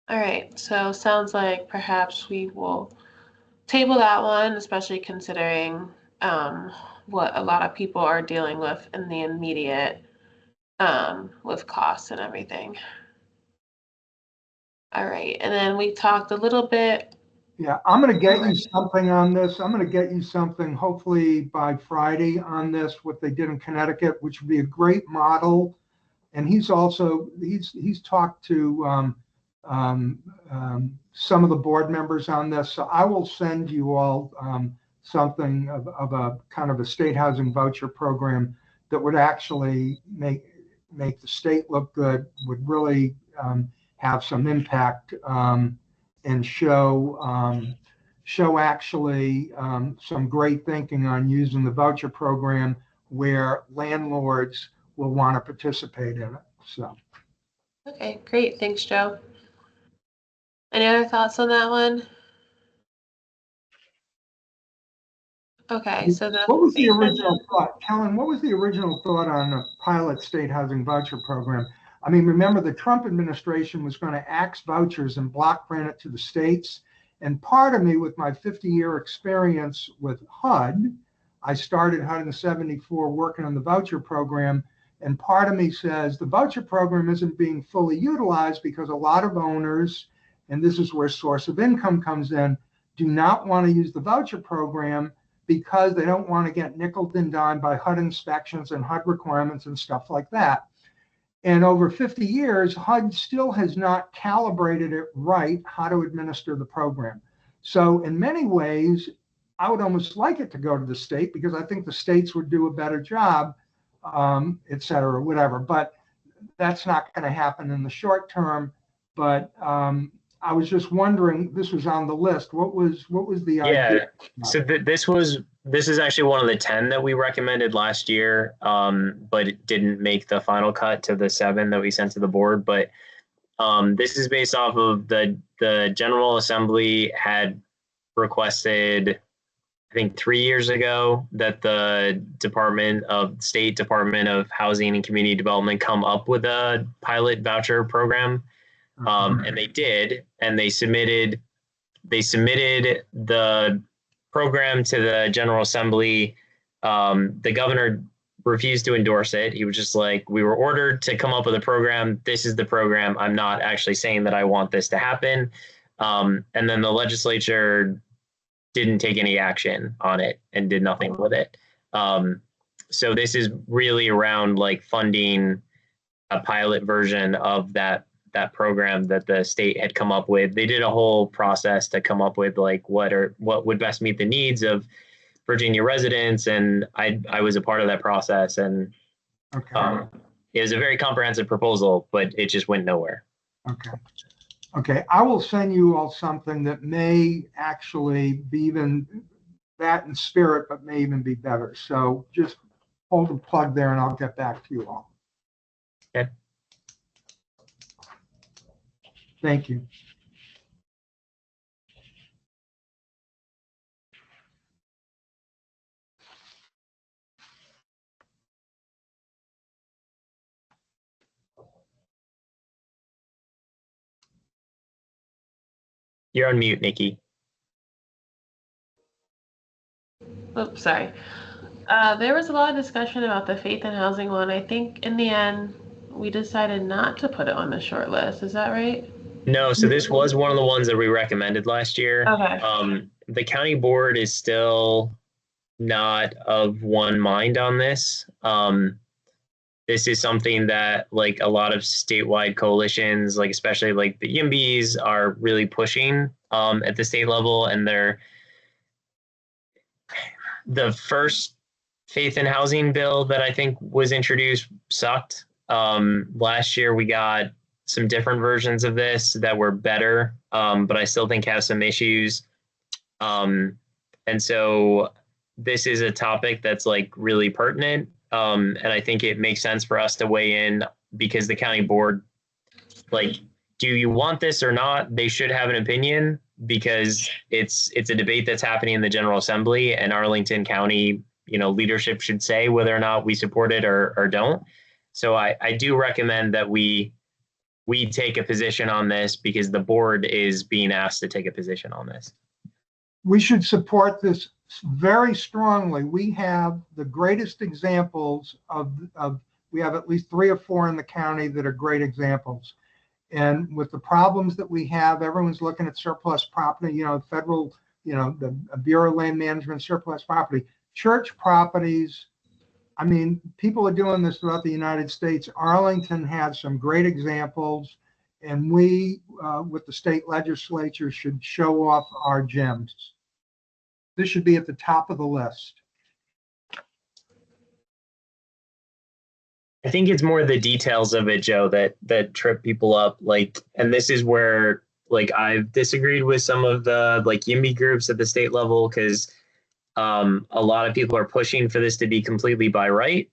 All right, so sounds like perhaps we will table that one, especially considering what a lot of people are dealing with in the immediate with costs and everything. All right, and then we talked a little bit.
Yeah, I'm going to get you something on this. I'm going to get you something hopefully by Friday on this, what they did in Connecticut, which would be a great model. And he's talked to some of the board members on this. So I will send you all something of a kind of a state housing voucher program that would actually make the state look good, would really have some impact and show actually some great thinking on using the voucher program where landlords will want to participate in it. So.
Okay, great. Thanks, Joe. Any other thoughts on that one? Okay, so
what was the original thought, Kellen? What was the original thought on a pilot state housing voucher program? I mean, remember the Trump administration was going to axe vouchers and block grant it to the states. And part of me, with my 50-year experience with HUD, I started HUD in '74 working on the voucher program. And part of me says the voucher program isn't being fully utilized because a lot of owners, and this is where source of income comes in, do not want to use the voucher program because they don't want to get nickeled and dimed by HUD inspections and HUD requirements and stuff like that. And over 50 years, HUD still has not calibrated it right how to administer the program. So in many ways, I would almost like it to go to the state because I think the states would do a better job et cetera, whatever. But that's not going to happen in the short term. But I was just wondering, this was on the list. What was the
Yeah.
idea?
So this is actually one of the 10 that we recommended last year, but it didn't make the final cut to the 7 that we sent to the board. But this is based off of the General Assembly had requested, I think 3 years ago, that the State Department of Housing and Community Development come up with a pilot voucher program. And they did, and they submitted the program to the General Assembly. The governor refused to endorse it. He was just like, we were ordered to come up with a program. This is the program. I'm not actually saying that I want this to happen. And then the legislature didn't take any action on it and did nothing with it. So this is really around like funding a pilot version of that program that the state had come up with. They did a whole process to come up with like what would best meet the needs of Virginia residents, and I was a part of that process, and it was a very comprehensive proposal, but it just went nowhere.
Okay. I will send you all something that may actually be even that in spirit, but may even be better. So just hold the plug there, and I'll get back to you all.
Okay.
Thank you.
You're on mute, Nikki.
Oops, sorry. There was a lot of discussion about the faith and housing one. I think in the end, we decided not to put it on the short list. Is that right?
No, so this was one of the ones that we recommended last year.
Okay.
The county board is still not of one mind on this. This is something that like a lot of statewide coalitions, like especially like the YIMBYs, are really pushing at the state level, and the first faith and housing bill that I think was introduced sucked. Last year we got some different versions of this that were better, but I still think have some issues. And so this is a topic that's like really pertinent. And I think it makes sense for us to weigh in, because the county board, like, do you want this or not? They should have an opinion, because it's a debate that's happening in the General Assembly, and Arlington County, leadership should say whether or not we support it or don't. So I do recommend that we take a position on this, because the board is being asked to take a position on this.
We should support this very strongly. We have the greatest examples of we have at least 3 or 4 in the county that are great examples. And with the problems that we have, everyone's looking at surplus property, federal, the Bureau of Land Management, surplus property, church properties. I mean, people are doing this throughout the United States. Arlington has some great examples, and we, with the state legislature, should show off our gems. This should be at the top of the list.
I think it's more the details of it, Joe, that trip people up. Like, and this is where, like, I've disagreed with some of the like YIMBY groups at the state level, because a lot of people are pushing for this to be completely by right,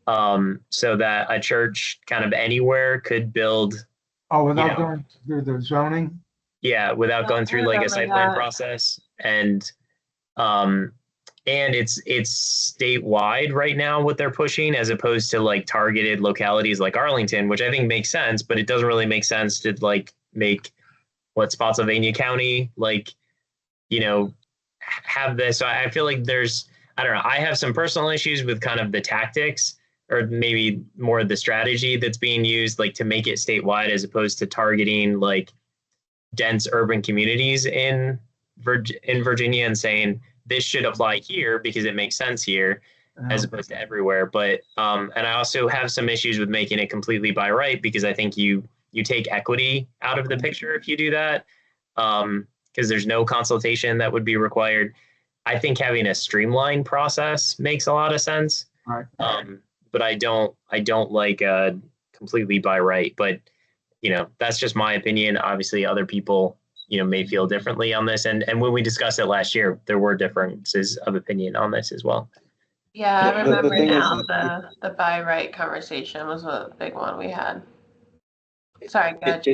so that a church kind of anywhere could build.
Oh, without going through the zoning?
Yeah, without going through like a site plan process. And it's statewide right now what they're pushing, as opposed to like targeted localities like Arlington, which I think makes sense, but it doesn't really make sense to like make Spotsylvania County like, have this. So I feel like I don't know, I have some personal issues with kind of the tactics, or maybe more the strategy that's being used, like to make it statewide as opposed to targeting like dense urban communities in Virginia and saying this should apply here because it makes sense here, as opposed to everywhere. But and I also have some issues with making it completely by right, because I think you take equity out of the picture if you do that, because there's no consultation that would be required. I think having a streamlined process makes a lot of sense.
Right.
But but I don't like completely by right. But that's just my opinion. Obviously, other people may feel differently on this. And when we discussed it last year, there were differences of opinion on this as well.
Yeah, I
The
remember
thing is
now
that
the by right conversation was a big one we had. Sorry, go ahead.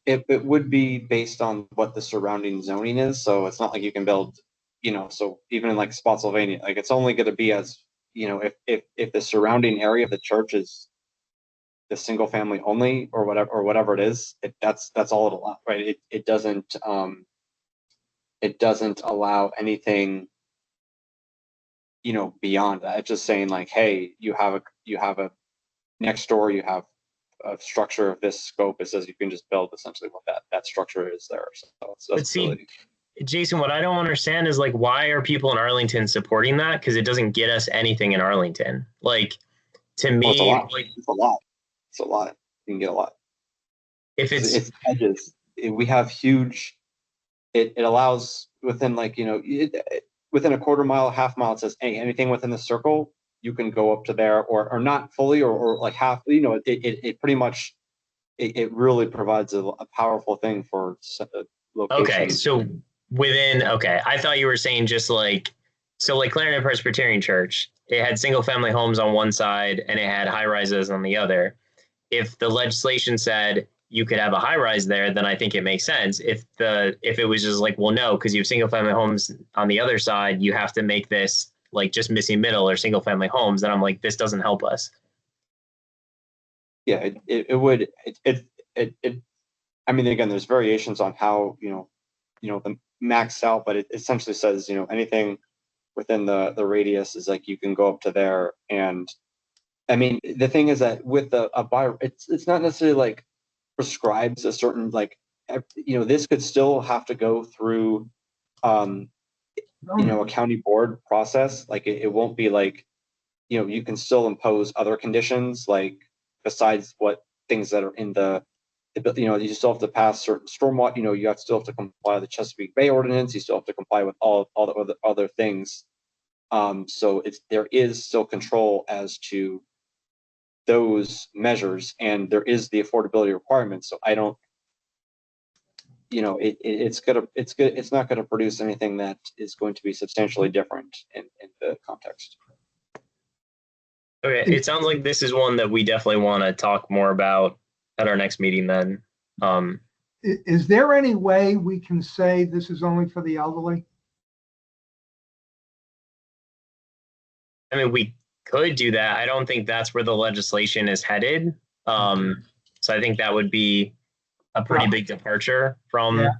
it would be based on what the surrounding zoning is. So it's not like you can build, so even in like Spotsylvania, like it's only going to be as, if the surrounding area of the church is the single family only or whatever it is, that's all it allows, right? It doesn't allow anything, beyond that. It's just saying like, hey, you have a next door, you have a structure of this scope. It says you can just build essentially what that structure is there. So
But see, Jason, what I don't understand is like, why are people in Arlington supporting that? Because it doesn't get us anything in Arlington. Like, to me,
it's a lot.
like,
It's a lot. It's a lot. You can get a lot.
If
it's edges, we have huge. It allows within like within a quarter mile, half mile. It says anything within the circle, you can go up to there, or not fully, or like half. It pretty much it really provides a powerful thing for location.
Okay, so I thought you were saying just like, so like Clarendon Presbyterian Church, it had single family homes on one side and it had high rises on the other. If the legislation said you could have a high rise there, then I think it makes sense. If it was just like, well, no, because you have single family homes on the other side, you have to make this like just missing middle or single family homes, then I'm like, this doesn't help us.
Yeah, it would. I mean, again, there's variations on how the maxed out, but it essentially says anything within the radius is like you can go up to there. And I mean, the thing is that with a buyer, it's not necessarily like prescribes a certain like this could still have to go through a county board process. Like it won't be like you can still impose other conditions like besides what things that are in the you still have to pass certain stormwater. You still have to comply with the Chesapeake Bay ordinance. You still have to comply with all the other things. So there is still control as to those measures, and there is the affordability requirement. So I don't, it's not gonna produce anything that is going to be substantially different in the context.
Okay, it sounds like this is one that we definitely want to talk more about at our next meeting then.
Is there any way we can say this is only for the elderly?
I mean, we could do that. I don't think that's where the legislation is headed. So I think that would be a pretty big departure from.
Yeah.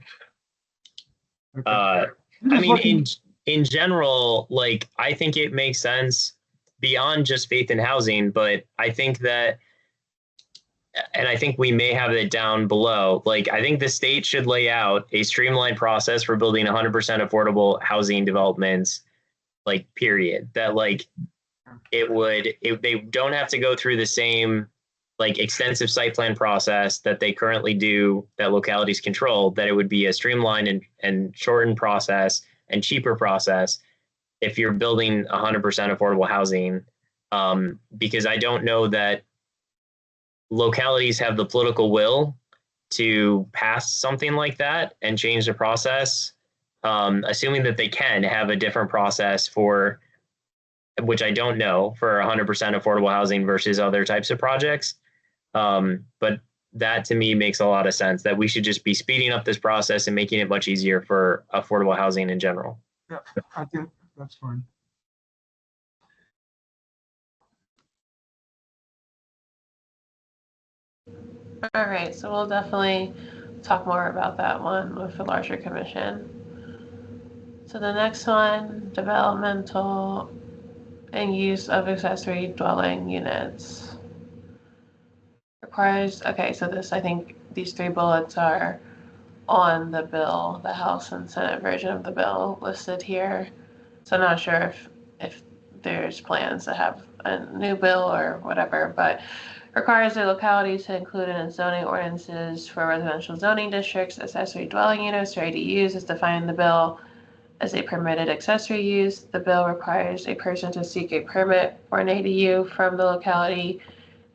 Okay.
I mean, in general, like I think it makes sense beyond just faith in housing, but I think that, and I think we may have it down below. Like, I think the state should lay out a streamlined process for building 100% affordable housing developments, like, period. That, like, they don't have to go through the same, like, extensive site plan process that they currently do, that localities control, that it would be a streamlined and shortened process and cheaper process if you're building 100% affordable housing. Because I don't know that localities have the political will to pass something like that and change the process, assuming that they can have a different process for, which I don't know, for 100% affordable housing versus other types of projects. But that to me makes a lot of sense, that we should just be speeding up this process and making it much easier for affordable housing in general.
Yeah, I think that's fine.
All right, so we'll definitely talk more about that one with the larger commission. So the next one, developmental and use of accessory dwelling units. Requires, okay, so this, I think these three bullets are on the bill, the House and Senate version of the bill listed here. So I'm not sure if there's plans to have a new bill or whatever, but requires the localities to include in zoning ordinances for residential zoning districts accessory dwelling units or ADUs as defined in the bill, as a permitted accessory use. The bill requires a person to seek a permit for an ADU from the locality,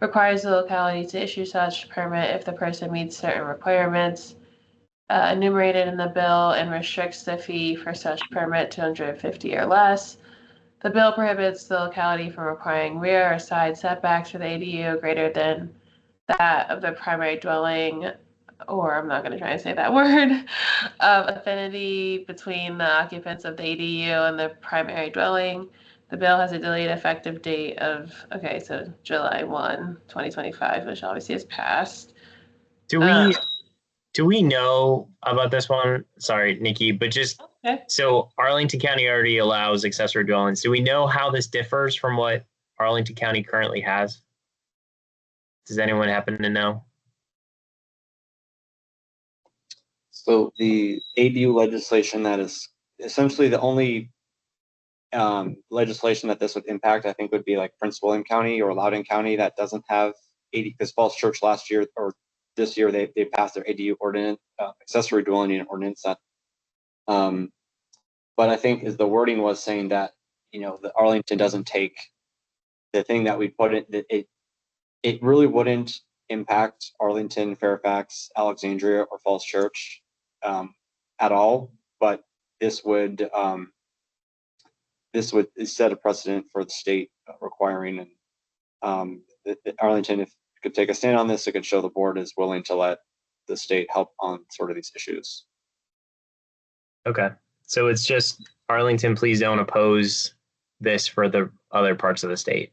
requires the locality to issue such permit if the person meets certain requirements enumerated in the bill, and restricts the fee for such permit to $250 or less. The bill prohibits the locality from requiring rear or side setbacks for the ADU greater than that of the primary dwelling, or I'm not going to try and say that word, of affinity between the occupants of the ADU and the primary dwelling. The bill has a delayed effective date of, okay, so July 1, 2025, which obviously has passed.
Do we know about this one? Sorry, Nikki, but just
Okay.
so Arlington County already allows accessory dwellings. Do we know how this differs from what Arlington County currently has? Does anyone happen to know?
So the ADU legislation that is essentially the only legislation that this would impact, I think, would be like Prince William County or Loudoun County that doesn't have ADU, because Falls Church last year or this year they passed their ADU ordinance, accessory dwelling unit ordinance. That, but I think is the wording was saying that the Arlington doesn't take the thing that we put in. It really wouldn't impact Arlington, Fairfax, Alexandria, or Falls Church at all. But this would set a precedent for the state requiring, and Arlington, if it could take a stand on this, it could show the board is willing to let the state help on sort of these issues.
Okay, so it's just Arlington, please don't oppose this for the other parts of the state.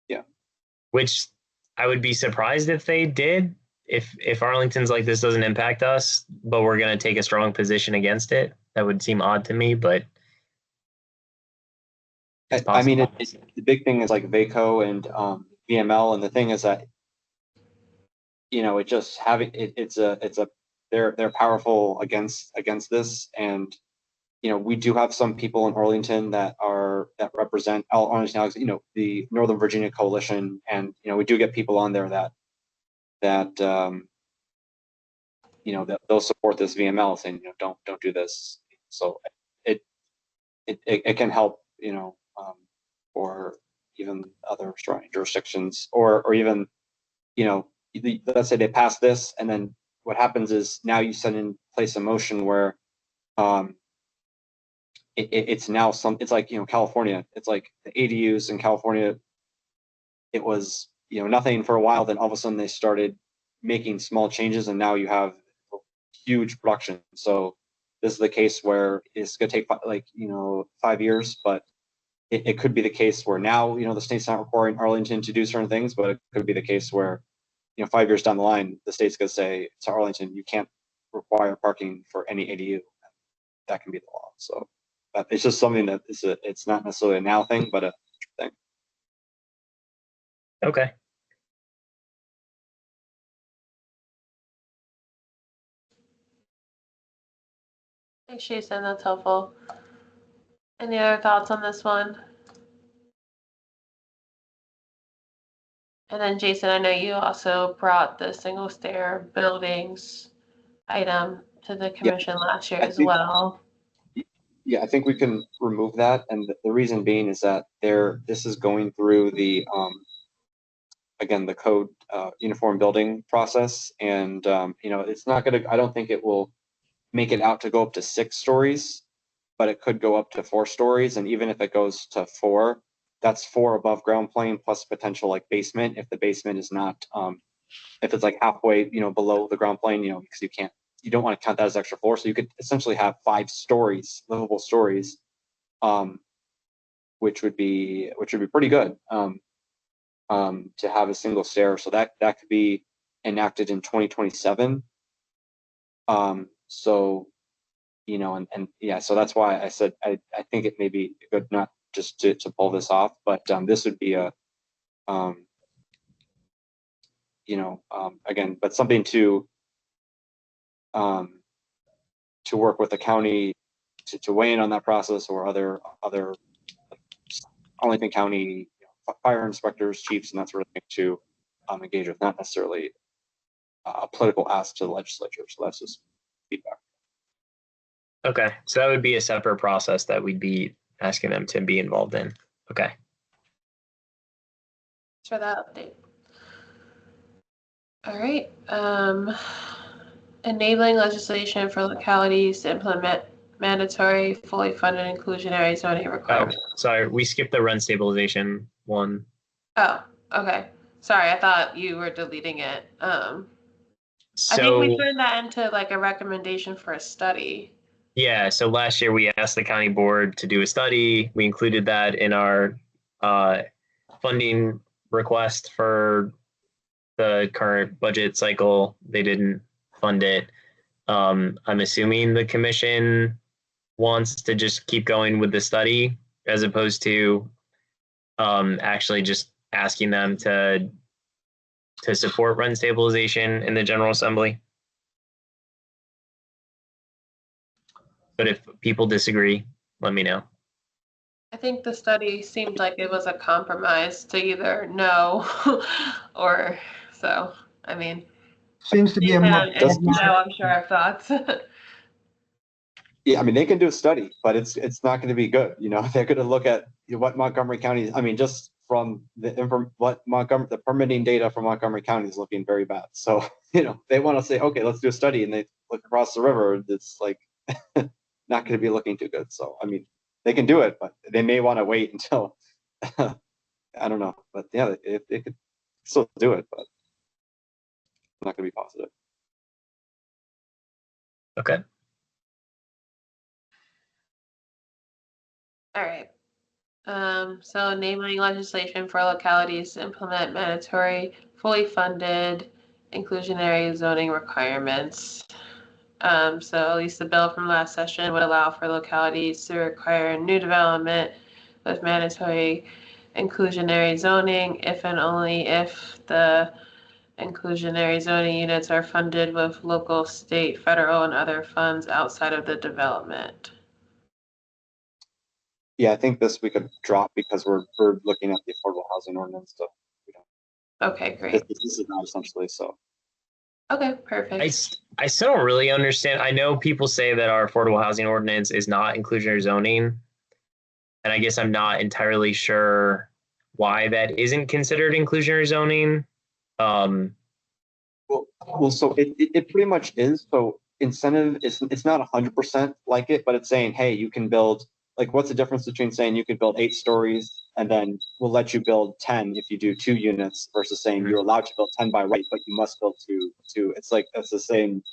Yeah.
Which I would be surprised if they did. If Arlington's like, this doesn't impact us, but we're going to take a strong position against it, that would seem odd to me, but
I mean, the big thing is like VACO and VML, and the thing is that it just having they're powerful against this, and we do have some people in Arlington that represent Arlington, the Northern Virginia Coalition, and we do get people on there that that they'll support this VML, saying don't do this. So it can help or even other surrounding jurisdictions, or even let's say they pass this, and then what happens is now you set in place a motion where it's now it's like California, it's like the ADUs in California, it was nothing for a while, then all of a sudden they started making small changes, and now you have huge production. So this is the case where it's going to take 5 years, but it could be the case where now the state's not requiring Arlington to do certain things, but it could be the case where 5 years down the line the state's going to say to Arlington, you can't require parking for any ADU. That can be the law. So it's just something that it's not necessarily a now thing, but a future thing.
Okay.
Thanks, Jason. That's helpful. Any other thoughts on this one? And then, Jason, I know you also brought the single stair buildings item to the commission last year as well.
Yeah, I think we can remove that, and the reason being is that this is going through the again, the code uniform building process, and it's not going to. I don't think it will make it out to go up to 6 stories, but it could go up to 4 stories, and even if it goes to 4, that's 4 above ground plane plus potential like basement if the basement is not if it's like halfway below the ground plane, because you don't want to count that as extra floor, so you could essentially have 5 stories, livable stories, which would be pretty good to have a single stair. So that could be enacted in 2027. So and yeah, so that's why I said I think it may be good not just to pull this off, but this would be a again, but something to work with the county to weigh in on that process, or other Arlington County fire inspectors, chiefs, and that sort of thing to engage with, not necessarily a political ask to the legislature. So that's just feedback.
Okay, so that would be a separate process that we'd be asking them to be involved in. Okay.
Thanks for that update. All right. Enabling legislation for localities to implement mandatory, fully funded inclusionary zoning
Oh,
requirements.
sorry, we skipped the rent stabilization one.
Oh, okay. Sorry, I thought you were deleting it. I think
So
we turned that into like a recommendation for a study.
yeah, so last year we asked the county board to do a study. We included that in our funding request for the current budget cycle. They didn't fund it. I'm assuming the commission wants to just keep going with the study as opposed to actually just asking them to support rent stabilization in the General Assembly. But if people disagree, let me know.
I think the study seemed like it was a compromise to either no or so. I mean,
Seems to be a more.
Does-
I'm sure our thoughts.
Yeah, I mean, they can do a study, but it's not going to be good. You know, they're going to look at what Montgomery County. I mean, just from the permitting data from Montgomery County is looking very bad. So they want to say, okay, let's do a study, and they look across the river. It's like not going to be looking too good. So I mean, they can do it, but they may want to wait until I don't know. But yeah, they could still do it, but not going to be positive.
Okay.
All right. So enabling legislation for localities to implement mandatory, fully funded, inclusionary zoning requirements. So at least the bill from last session would allow for localities to require new development with mandatory inclusionary zoning if and only if the inclusionary zoning units are funded with local, state, federal, and other funds outside of the development.
Yeah, I think this we could drop because we're looking at the affordable housing ordinance. So
Okay, great.
this is not essentially so.
Okay, perfect.
I still don't really understand. I know people say that our affordable housing ordinance is not inclusionary zoning. And I guess I'm not entirely sure why that isn't considered inclusionary zoning.
Well, so it pretty much is. So incentive is it's not 100% like it, but it's saying, hey, you can build like what's the difference between saying you can build 8 stories and then we'll let you build 10 if you do 2 units versus saying you're allowed to build 10 by right, but you must build two. It's like that's the same.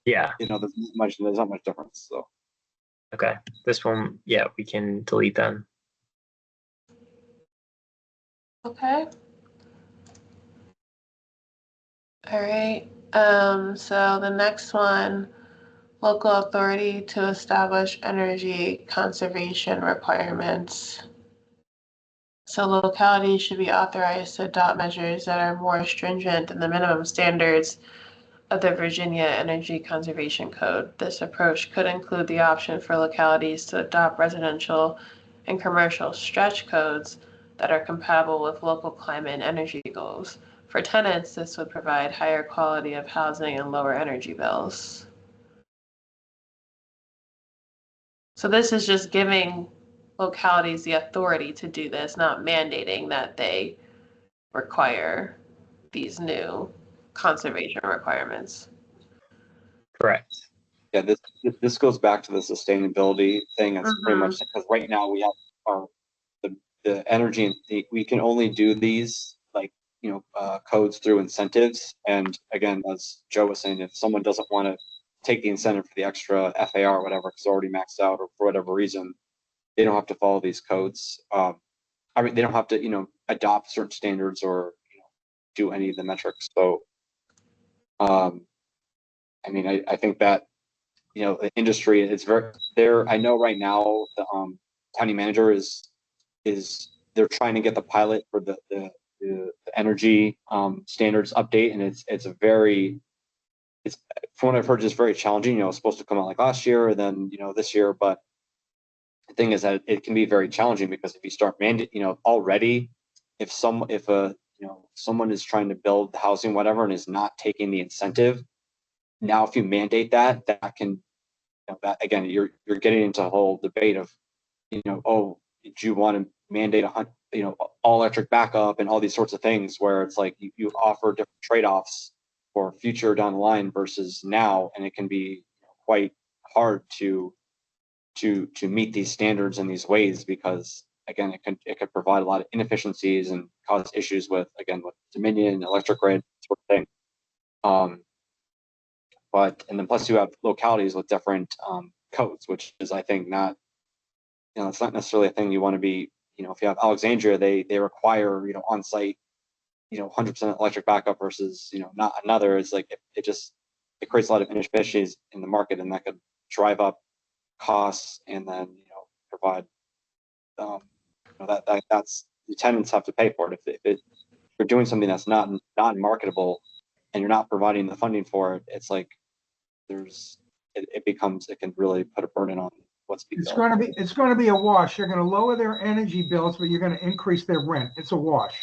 Yeah.
There's not much difference. So
okay, this one, yeah, we can delete them.
Okay. All right. So the next one, local authority to establish energy conservation requirements. So localities should be authorized to adopt measures that are more stringent than the minimum standards of the Virginia Energy Conservation Code. This approach could include the option for localities to adopt residential and commercial stretch codes that are compatible with local climate and energy goals. For tenants, this would provide higher quality of housing and lower energy bills. So this is just giving localities the authority to do this, not mandating that they require these new conservation requirements.
Correct.
yeah, this goes back to the sustainability thing. It's pretty much because right now we have our the energy and we can only do these like codes through incentives. And again, as Joe was saying, if someone doesn't want to take the incentive for the extra FAR or whatever because it's already maxed out or for whatever reason, they don't have to follow these codes. I mean, they don't have to adopt certain standards or do any of the metrics. So I mean, I think that the industry is very there. I know right now the county manager is they're trying to get the pilot for the energy standards update, and it's from what I've heard, just very challenging. It's supposed to come out like last year, and then this year, but the thing is that it can be very challenging because if you start already, if someone is trying to build housing, whatever, and is not taking the incentive, now if you mandate that can that again, you're getting into a whole debate of, oh, do you want to mandate all electric backup and all these sorts of things, where it's like you offer different trade-offs for future down the line versus now, and it can be quite hard to meet these standards in these ways, because again, it could provide a lot of inefficiencies and cause issues with Dominion, electric grid sort of thing. And then plus you have localities with different codes, which is, I think, not, it's not necessarily a thing you want to be. If you have Alexandria, they require on site 100% electric backup versus not another. It's like it creates a lot of inefficiencies in the market, and that could drive up costs, and then provide that's the tenants have to pay for it. If you're doing something that's not marketable and you're not providing the funding for it, it's like it can really put a burden on what's being
It's
built.
going to be a wash. You're going to lower their energy bills, but you're going to increase their rent. It's a wash.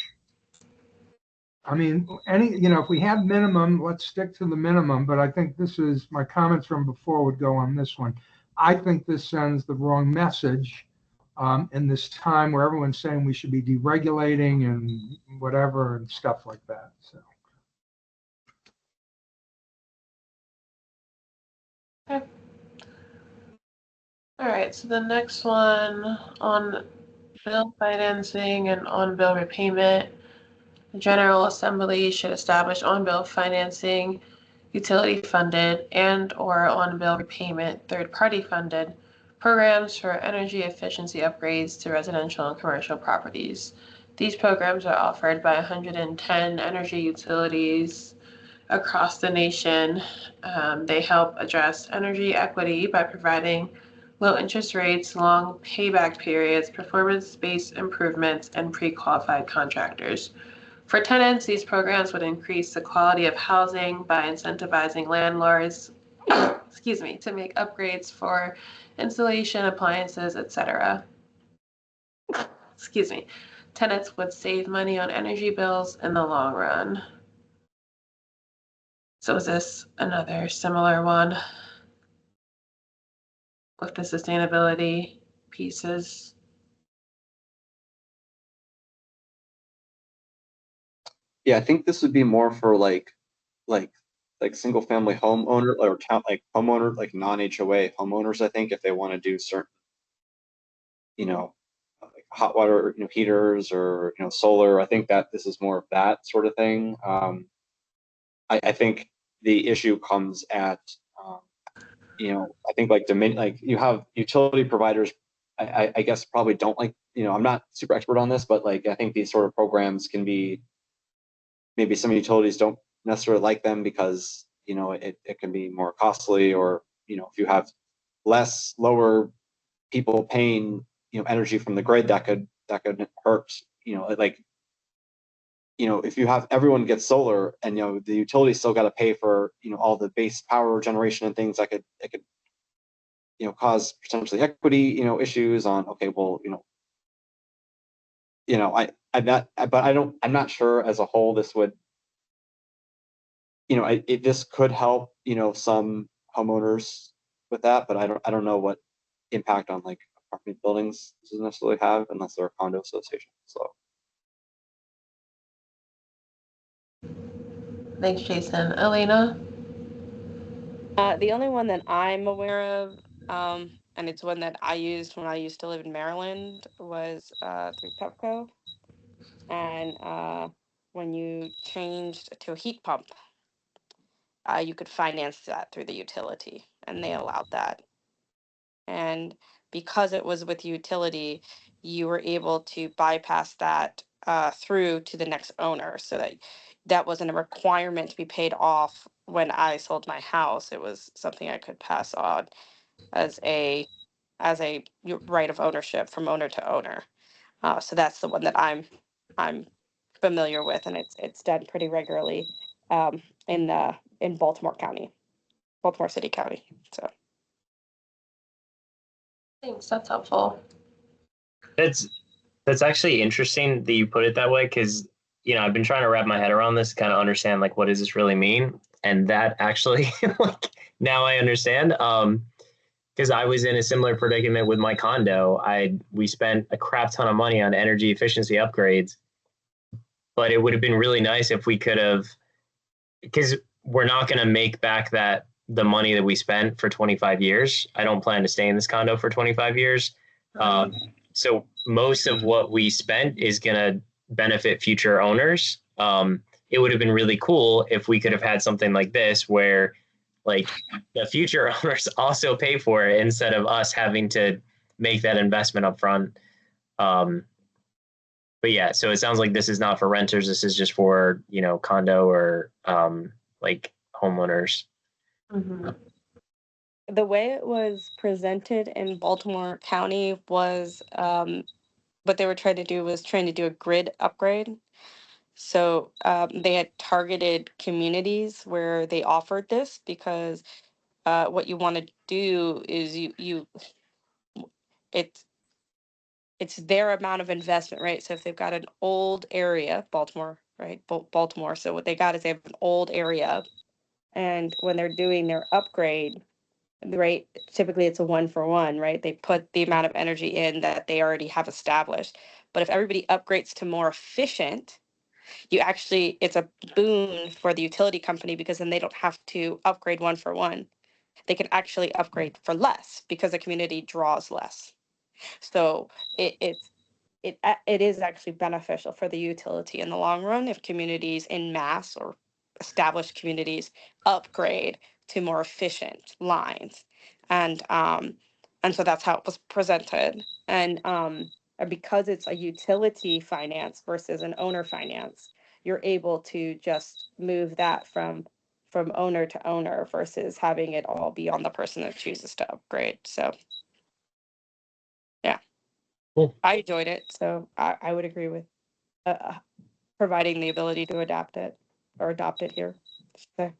I mean, if we have minimum, let's stick to the minimum. But I think my comments from before would go on this one. I think this sends the wrong message in this time where everyone's saying we should be deregulating and whatever and stuff like that. So.
Okay. All right, so the next one on bill financing and on-bill repayment. The General Assembly should establish on-bill financing, utility-funded and/or on-bill repayment, third-party funded programs for energy efficiency upgrades to residential and commercial properties. These programs are offered by 110 energy utilities across the nation. They help address energy equity by providing low interest rates, long payback periods, performance-based improvements, and pre-qualified contractors. For tenants, these programs would increase the quality of housing by incentivizing landlords to make upgrades for insulation, appliances, etc. Tenants would save money on energy bills in the long run. So is this another similar one with the sustainability pieces?
Yeah, I think this would be more for like single family homeowner or homeowner, like non-HOA homeowners. I think if they want to do certain, like hot water, heaters or solar, I think that this is more of that sort of thing. I think the issue comes at, I think like you have utility providers. I guess probably don't like, I'm not super expert on this, but like I think these sort of programs can be, maybe some utilities don't necessarily like them because it can be more costly, or if you have lower people paying energy from the grid, that could hurt, if you have everyone get solar and the utility still got to pay for all the base power generation and things, it could cause potentially equity issues on, okay, well, I'm not sure as a whole this would, this could help some homeowners with that, but I don't know what impact on like apartment buildings this doesn't necessarily have unless they're a condo association. So
Thanks, Jason. Elena?
The only one that I'm aware of, and it's one that I used when I used to live in Maryland, was through Pepco. And when you changed to a heat pump, you could finance that through the utility, and they allowed that. And because it was with utility, you were able to bypass that through to the next owner, so that wasn't a requirement to be paid off when I sold my house. It was something I could pass on as a right of ownership from owner to owner. So that's the one that I'm familiar with, and it's done pretty regularly in Baltimore City County. So
Thanks, that's helpful.
That's actually interesting that you put it that way, because I've been trying to wrap my head around this, kind of understand like what does this really mean, and that actually like now I understand. because I was in a similar predicament with my condo. We spent a crap ton of money on energy efficiency upgrades, but it would have been really nice if we could have, because we're not going to make back the money that we spent for 25 years. I don't plan to stay in this condo for 25 years. So most of what we spent is going to benefit future owners. It would have been really cool if we could have had something like this where like the future owners also pay for it instead of us having to make that investment up front. But yeah, so it sounds like this is not for renters. This is just for, condo or like homeowners.
Mm-hmm.
The way it was presented in Baltimore County was what they were trying to do was trying to do a grid upgrade. So they had targeted communities where they offered this because what you want to do is it's their amount of investment, right? So if they've got an old area, Baltimore, right? Baltimore. So what they got is they have an old area, and when they're doing their upgrade, right, typically it's a 1-for-1, right? They put the amount of energy in that they already have established. But if everybody upgrades to more efficient, it's a boon for the utility company because then they don't have to upgrade 1-for-1. They can actually upgrade for less because the community draws less. So it is actually beneficial for the utility in the long run if communities in mass or established communities upgrade to more efficient lines. And so that's how it was presented. And because it's a utility finance versus an owner finance, you're able to just move that from owner to owner versus having it all be on the person that chooses to upgrade. So yeah.
Cool.
I enjoyed it, so I would agree with providing the ability to adapt it or adopt it here. So,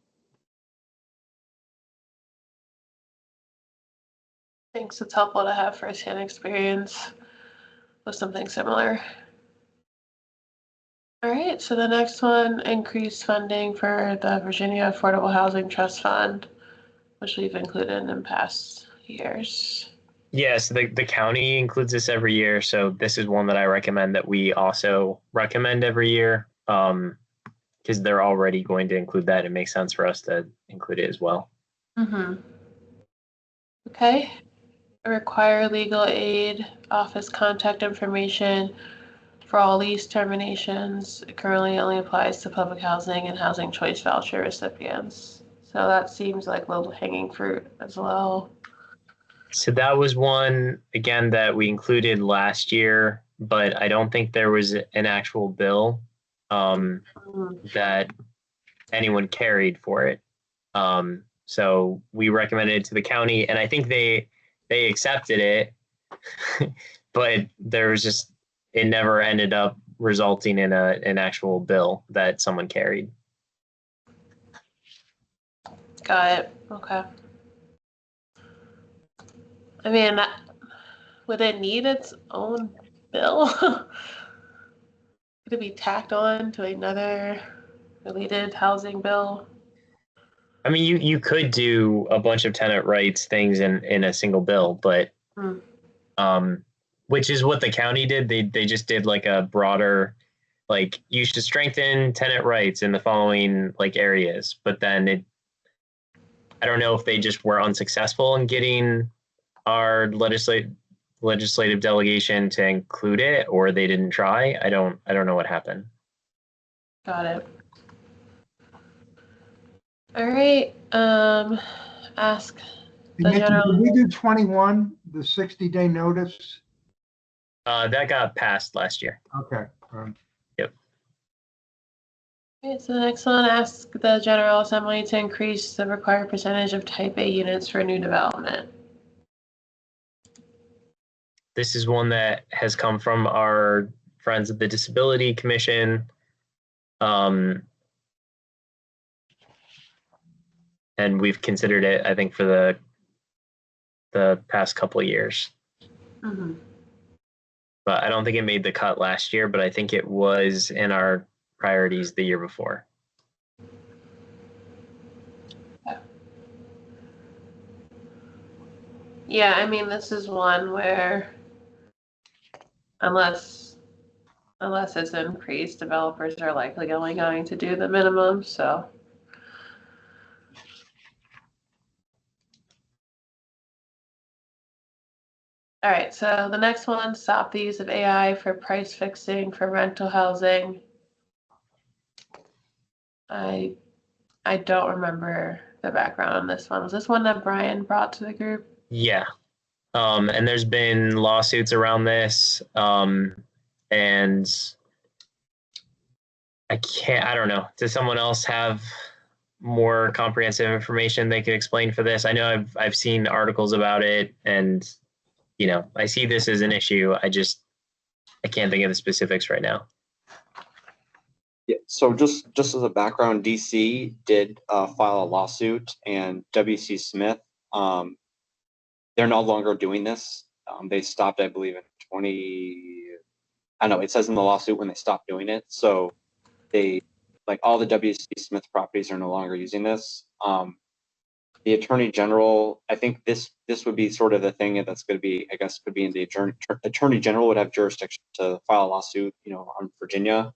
Thanks. It's helpful to have firsthand experience with something similar. All right, so the next one, increased funding for the Virginia Affordable Housing Trust Fund, which we've included in past years.
Yes, the county includes this every year. So this is one that I recommend that we also recommend every year because they're already going to include that. It makes sense for us to include it as well.
Mm-hmm. Okay. Require legal aid office contact information for all lease terminations. It currently only applies to public housing and housing choice voucher recipients. So that seems like low-hanging fruit as well.
So that was one, again, that we included last year, but I don't think there was an actual bill that anyone carried for it. So we recommended it to the county, and I think they accepted it, but there was just, it never ended up resulting in an actual bill that someone carried.
Got it. Okay. I mean, would it need its own bill? Could it be tacked on to another related housing bill?
I mean, you could do a bunch of tenant rights things in a single bill, but which is what the county did. They just did like a broader, like you should strengthen tenant rights in the following like areas. But then I don't know if they just were unsuccessful in getting our legislative delegation to include it, or they didn't try. I don't know what happened.
Got it. All right. Ask the
Nikki,
general.
did we do 21, the 60-day notice?
That got passed last year.
Okay.
Yep.
Okay, so the next one, ask the General Assembly to increase the required percentage of Type A units for new development.
This is one that has come from our friends at the Disability Commission. And we've considered it, I think, for the past couple of years.
Mm-hmm.
But I don't think it made the cut last year, but I think it was in our priorities the year before.
Yeah, I mean, this is one where unless it's increased, developers are likely only going to do the minimum, so. All right, so the next one, stop the use of AI for price fixing for rental housing. I don't remember the background on this one. Was this one that Brian brought to the group?
Yeah. And there's been lawsuits around this. And I don't know. Does someone else have more comprehensive information they could explain for this? I know I've seen articles about it, and I see this as an issue. I can't think of the specifics right now.
Yeah, so just as a background, DC did file a lawsuit, and WC Smith, they're no longer doing this. They stopped, I believe, in 20. I know it says in the lawsuit when they stopped doing it. So they, like, all the WC Smith properties are no longer using this. The Attorney General, I think this would be sort of the thing that's going to be, I guess, could be in the Attorney General would have jurisdiction to file a lawsuit, on Virginia.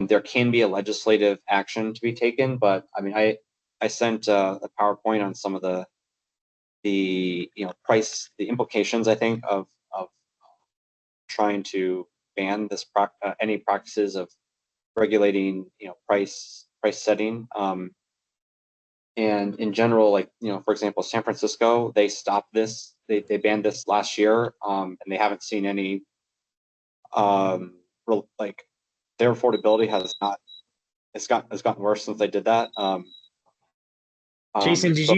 There can be a legislative action to be taken, but I mean, I sent a PowerPoint on some of the the implications, I think, of trying to ban this any practices of regulating price setting. And in general, like, for example, San Francisco, they stopped this. They banned this last year, and they haven't seen any like, their affordability has not, it's gotten worse since they did that.
Jason, did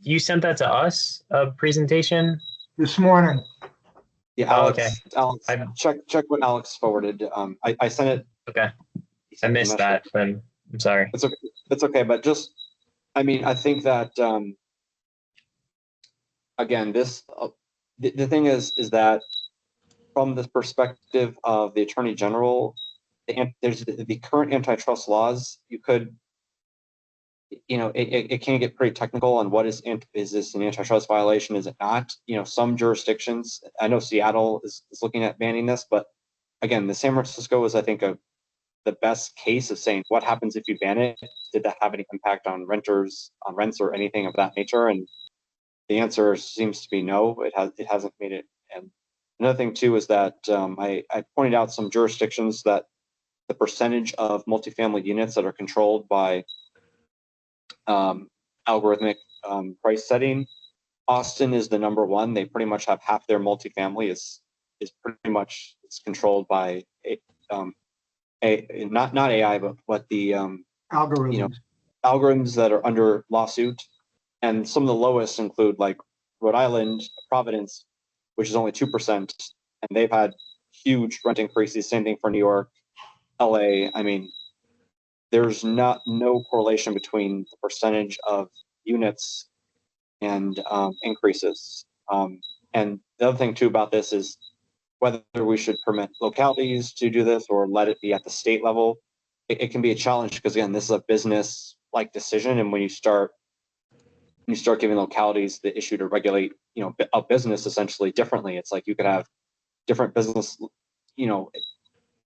you sent that to us, a presentation?
This morning.
Yeah, Alex.
Oh, okay.
Alex, check what Alex forwarded. I sent it.
Okay, I missed that. Then I'm sorry.
It's okay. It's okay, but just, I mean, I think that again, this the thing is that from the perspective of the Attorney General, there's the current antitrust laws. You could, it can get pretty technical on what is this an antitrust violation? Is it not? Some jurisdictions, I know Seattle is looking at banning this, but again, the San Francisco is, I think, the best case of saying what happens if you ban it. Did that have any impact on rents or anything of that nature? And the answer seems to be no. It hasn't made it. And another thing too is that I pointed out some jurisdictions that the percentage of multifamily units that are controlled by algorithmic price setting. Austin is the number one. They pretty much have half their multifamily is pretty much, it's controlled by not AI, but what the
Algorithms.
Algorithms that are under lawsuit. And some of the lowest include, like, Rhode Island, Providence, which is only 2%, and they've had huge rent increases. Same thing for New York, LA. I mean, there's no correlation between the percentage of units and increases. And the other thing too about this is whether we should permit localities to do this or let it be at the state level. It can be a challenge because, again, this is a business-like decision, and when you start giving localities the issue to regulate, a business essentially differently, it's like you could have different business,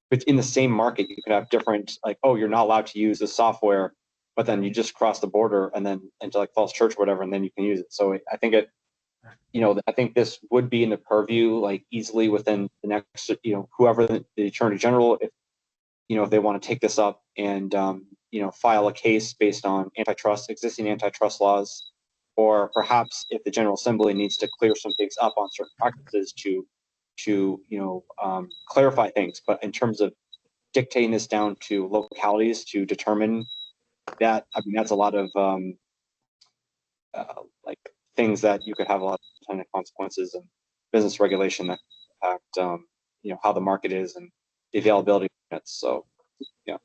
but in the same market, you could have different, like, oh, you're not allowed to use this software, but then you just cross the border and then into, like, Falls Church or whatever, and then you can use it. So I think I think this would be in the purview, like, easily within the next, whoever the Attorney General, if they want to take this up and file a case based on existing antitrust laws, or perhaps if the General Assembly needs to clear some things up on certain practices to clarify things. But in terms of dictating this down to localities to determine that, I mean, that's a lot of like, things that you could have a lot of consequences and business regulation that impact how the market is and the availability of units. So yeah.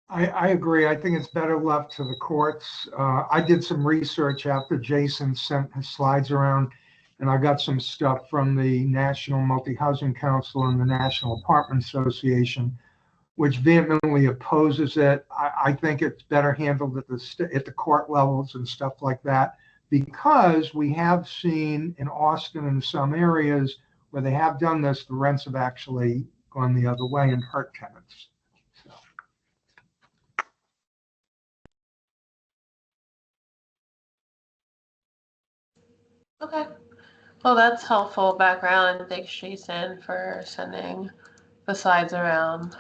I agree. I think it's better left to the courts. I did some research after Jason sent his slides around, and I got some stuff from the National Multi-Housing Council and the National Apartment Association, which vehemently opposes it. I think it's better handled at the court levels and stuff like that because we have seen in Austin and some areas where they have done this, the rents have actually gone the other way and hurt tenants. So.
Okay. Well, that's helpful background. Thanks, Jason, for sending the slides around.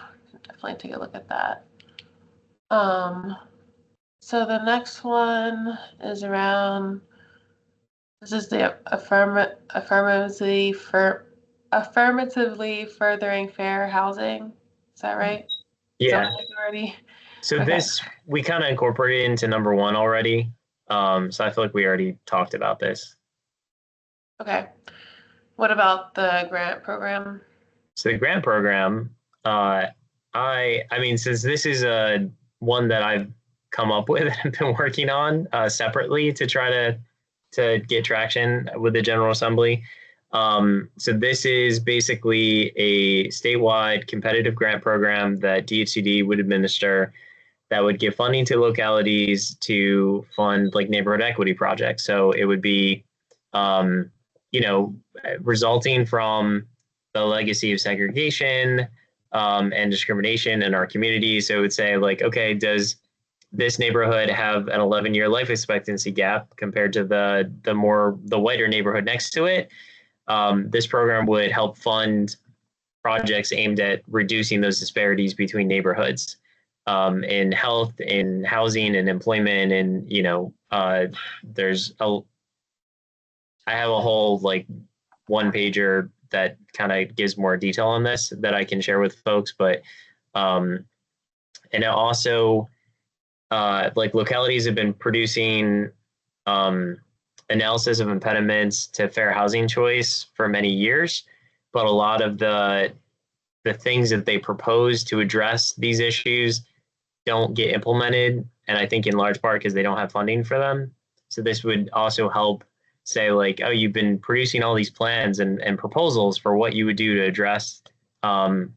Definitely take a look at that. So the next one is around, this is the affirmatively furthering fair housing. Is that right?
Yeah.
Already?
So
Okay.
this, we kind of incorporated into number one already. So I feel like we already talked about this.
Okay. What about the grant program?
So the grant program, I mean, since this is one that I've come up with and been working on separately to try to get traction with the General Assembly. So this is basically a statewide competitive grant program that DHCD would administer that would give funding to localities to fund like neighborhood equity projects. So it would be, you know, resulting from the legacy of segregation and discrimination in our community. So it would say like, okay, does this neighborhood have an 11-year life expectancy gap compared to the whiter neighborhood next to it? This program would help fund projects aimed at reducing those disparities between neighborhoods in health, in housing, and employment. And, you know, I have a whole like one pager that kind of gives more detail on this that I can share with folks. But, and it also, like localities have been producing analysis of impediments to fair housing choice for many years, but a lot of the things that they propose to address these issues don't get implemented, and I think in large part because they don't have funding for them. So this would also help say like, oh, you've been producing all these plans and proposals for what you would do to address the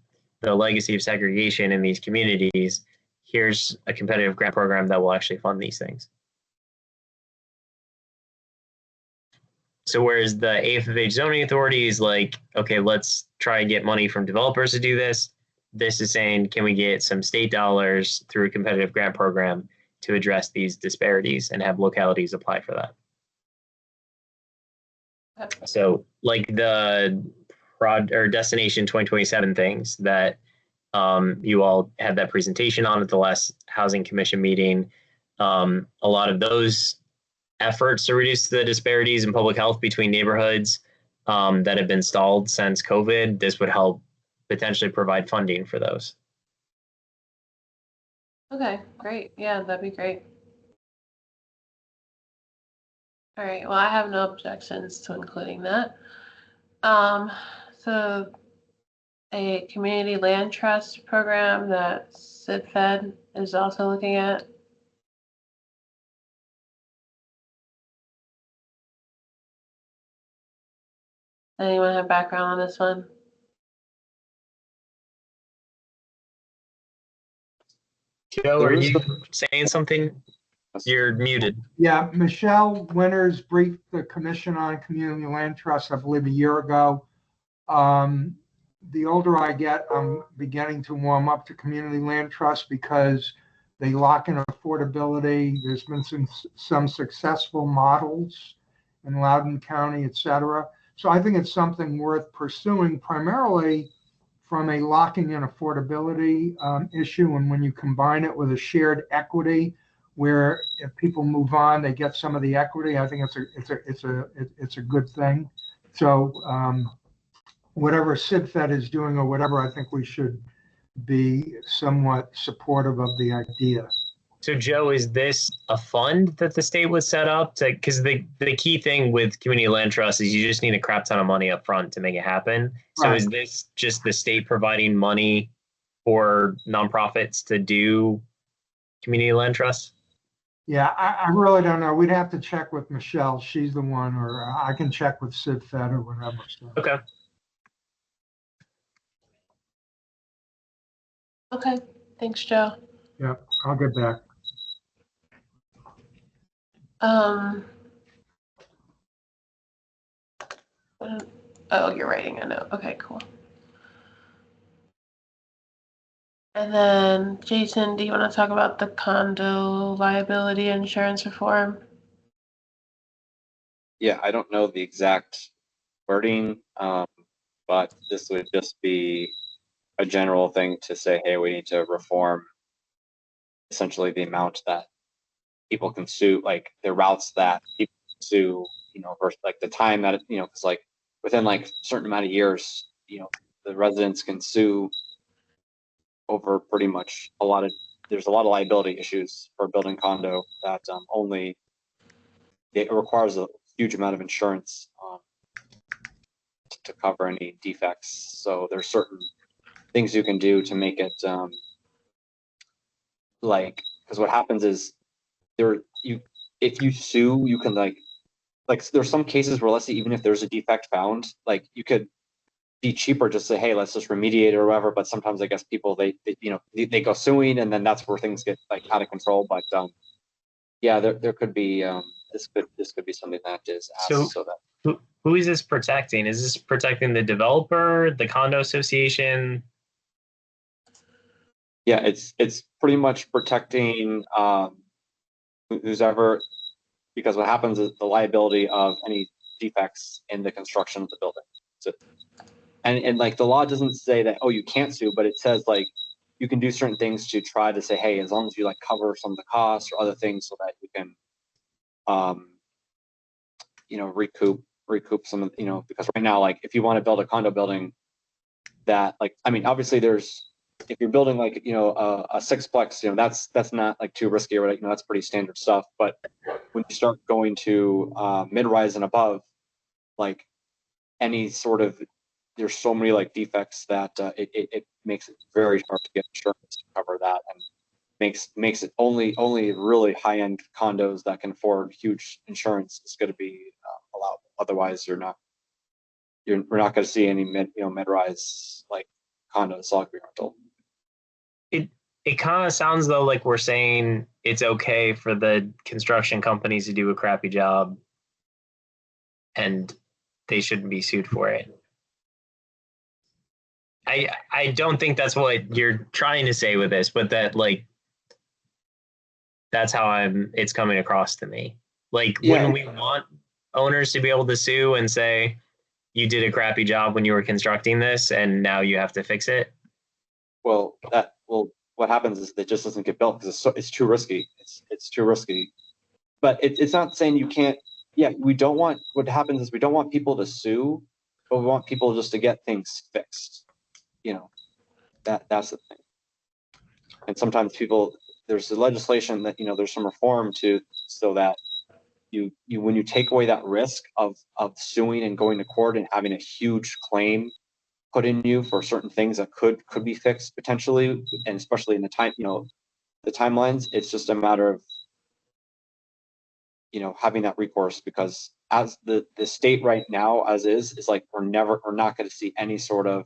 legacy of segregation in these communities. Here's a competitive grant program that will actually fund these things. So whereas the AFFH zoning authority is like, okay, let's try and get money from developers to do this. This is saying, can we get some state dollars through a competitive grant program to address these disparities and have localities apply for that?
Okay.
So like the Destination 2027 things that you all had that presentation on at the last Housing Commission meeting, a lot of those efforts to reduce the disparities in public health between neighborhoods that have been stalled since COVID, this would help potentially provide funding for those.
Okay, great. Yeah, that'd be great. All right, well, I have no objections to including that. So a community land trust program that SIDFed is also looking at. Anyone have background on this one?
Joe, are you saying something? You're muted.
Yeah, Michelle Winters briefed the Commission on Community Land Trust, I believe, a year ago. The older I get, I'm beginning to warm up to community land trust because they lock in affordability. There's been some successful models in Loudoun County, et cetera. So I think it's something worth pursuing, primarily from a locking in affordability issue. And when you combine it with a shared equity, where if people move on, they get some of the equity, I think it's a good thing. So whatever SIDFed is doing or whatever, I think we should be somewhat supportive of the idea.
So Joe, is this a fund that the state would set up to, because the key thing with community land trust is you just need a crap ton of money up front to make it happen. So
Right.
Is this just the state providing money for nonprofits to do community land trusts?
Yeah, I really don't know. We'd have to check with Michelle. She's the one, or I can check with SIDFed or whatever. So.
Okay.
Okay, thanks, Joe.
Yeah, I'll get back.
Oh, you're writing a note. Okay, cool. And then, Jason, do you want to talk about the condo liability insurance reform?
Yeah, I don't know the exact wording, but this would just be a general thing to say, hey, we need to reform essentially the amount that people can sue, like the routes that people can sue, versus like the time that, because like within like a certain amount of years, the residents can sue over pretty much there's a lot of liability issues for a building condo that only it requires a huge amount of insurance to cover any defects. So there's certain things you can do to make it because what happens is if you sue, you can like there's some cases where, let's say, even if there's a defect found, like you could be cheaper just say, hey, let's just remediate it or whatever. But sometimes I guess people they go suing, and then that's where things get like out of control. But yeah, there could be this could be something that is asked so that
who is this protecting? Is this protecting the developer, the condo association?
Yeah, it's pretty much protecting who's ever, because what happens is the liability of any defects in the construction of the building. So, and like the law doesn't say that, oh, you can't sue, but it says like you can do certain things to try to say, hey, as long as you like cover some of the costs or other things so that you can recoup some of, because right now, like if you want to build a condo building that, like, I mean, obviously if you're building like, a sixplex, that's not like too risky or that's pretty standard stuff. But when you start going to mid-rise and above, like any sort of, there's so many like defects that it makes it very hard to get insurance to cover that, and makes it only really high-end condos that can afford huge insurance is going to be allowed. Otherwise, we're not going to see any mid-rise like condos all rental.
It kind of sounds though like we're saying it's okay for the construction companies to do a crappy job and they shouldn't be sued for it. I don't think that's what you're trying to say with this, but that's how it's coming across to me. Like, yeah. Wouldn't we want owners to be able to sue and say, you did a crappy job when you were constructing this and now you have to fix it?
Well, what happens is it just doesn't get built because it's too risky. It's too risky. But it's not saying you can't. Yeah, we don't want. What happens is we don't want people to sue, but we want people just to get things fixed. That's the thing. And sometimes there's the legislation that there's some reform so that you when you take away that risk of suing and going to court and having a huge claim put in you for certain things that could be fixed potentially, and especially in the time, the timelines, it's just a matter of having that recourse, because as the state right now as is like we're not going to see any sort of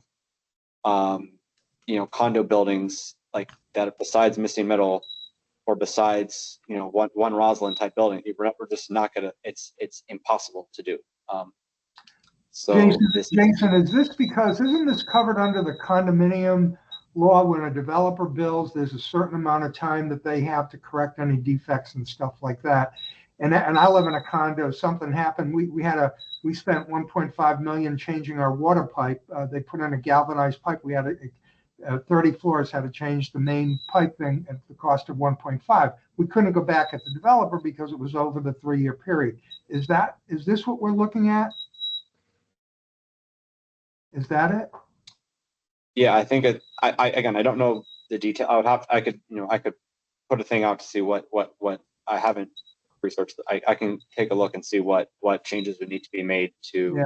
condo buildings like that besides Missing Middle or besides one Roslyn type building. We're just not going to. It's impossible to do. So
Jason, is this because isn't this covered under the condominium law? When a developer builds, there's a certain amount of time that they have to correct any defects and stuff like that. And I live in a condo. Something happened. We spent 1.5 million changing our water pipe. They put in a galvanized pipe. We had 30 floors had to change the main piping at the cost of 1.5. We couldn't go back at the developer because it was over the 3-year period. Is this what we're looking at? Is that it?
Yeah, I think again, I don't know the detail. I could put a thing out to see what I haven't researched. I can take a look and see what changes would need to be made to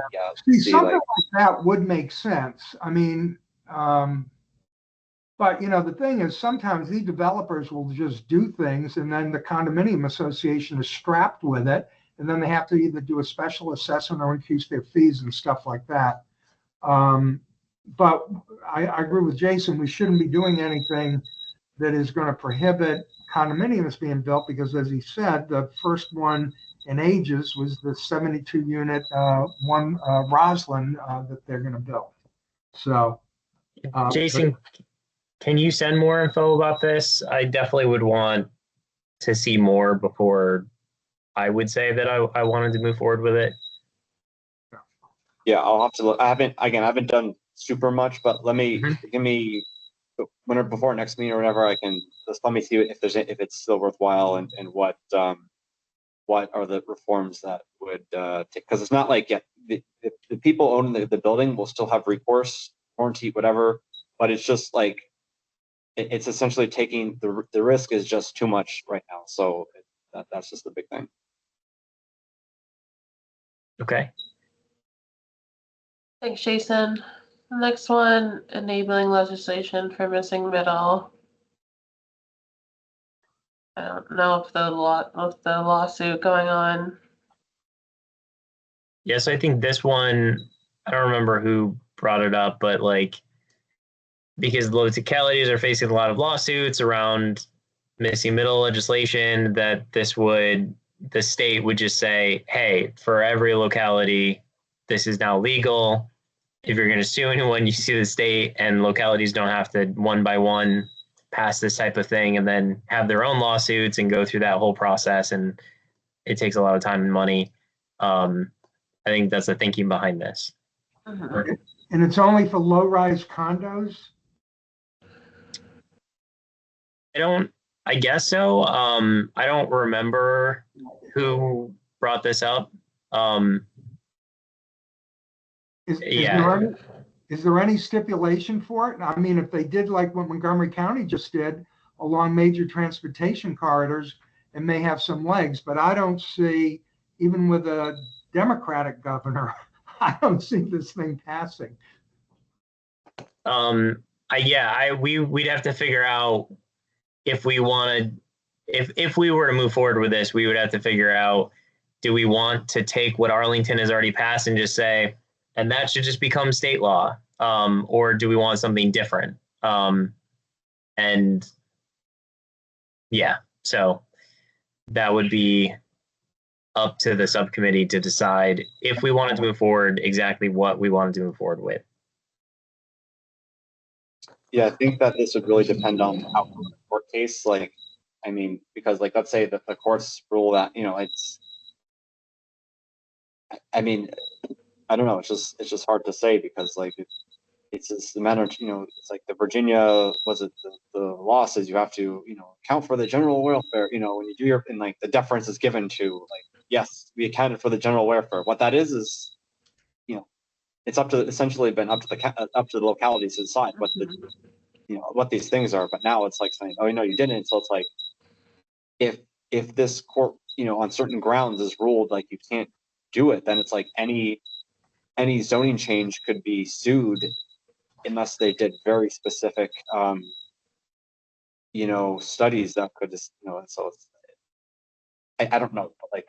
see something like that would make sense. I mean, but the thing is, sometimes these developers will just do things and then the condominium association is strapped with it, and then they have to either do a special assessment or increase their fees and stuff like that. But I agree with Jason. We shouldn't be doing anything that is going to prohibit condominiums being built, because as he said, the first one in ages was the 72 unit one Roslyn that they're going to build. So,
Jason, can you send more info about this? I definitely would want to see more before I would say that I wanted to move forward with it.
Yeah, I'll have to look. I haven't done super much, but give me before next meeting or whatever. I can just let me see if it's still worthwhile and what are the reforms that would take, because it's not like the people owning the building will still have recourse, warranty, whatever, but it's just like it's essentially taking the risk is just too much right now. So that's just the big thing.
Okay.
Thanks, Jason. Next one, enabling legislation for missing middle. I don't know if the lawsuit going on.
Yes, I think this one, I don't remember who brought it up, but like, because localities are facing a lot of lawsuits around missing middle legislation, that the state would just say, hey, for every locality, this is now legal. If you're going to sue anyone, you sue the state, and localities don't have to one by one pass this type of thing and then have their own lawsuits and go through that whole process. And it takes a lot of time and money. I think that's the thinking behind this.
Mm-hmm.
And it's only for low-rise condos?
I guess so. I don't remember who brought this up.
Is there any stipulation for it? I mean, if they did like what Montgomery County just did along major transportation corridors, it may have some legs, but I don't see, even with a Democratic governor, I don't see this thing passing.
We'd have to figure out if we wanted, if we were to move forward with this, we would have to figure out, do we want to take what Arlington has already passed and just say, and that should just become state law, or do we want something different? And yeah, so that would be up to the subcommittee to decide if we wanted to move forward, exactly what we wanted to move forward with.
Yeah, I think that this would really depend on the outcome of the court case. Like, I mean, because like, let's say that the courts rule that, I mean, I don't know. It's just hard to say, because like it's just a matter of, it's like the Virginia, the law says you have to, account for the general welfare, when you do and like the deference is given to, like, yes, we accounted for the general welfare. What that is, it's essentially been up to the localities to decide what what these things are. But now it's like saying, oh, no, you didn't. So it's like, if this court, on certain grounds is ruled like you can't do it, then it's like any zoning change could be sued unless they did very specific, studies that could just, so it's, I don't know, but like,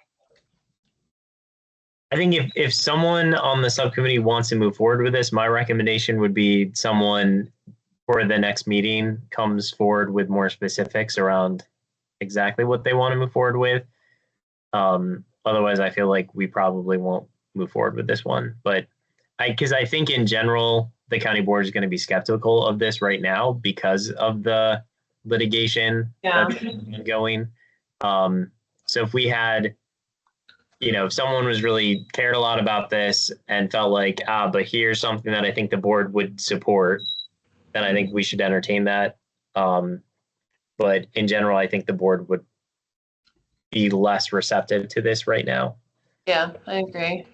I think if someone on the subcommittee wants to move forward with this, my recommendation would be someone for the next meeting comes forward with more specifics around exactly what they want to move forward with. Otherwise, I feel like we probably won't move forward with this one. But because I think in general, the county board is going to be skeptical of this right now because of the litigation that's ongoing. So if we had, if someone was really cared a lot about this and felt like, but here's something that I think the board would support, then I think we should entertain that. But in general, I think the board would be less receptive to this right now.
Yeah, I agree.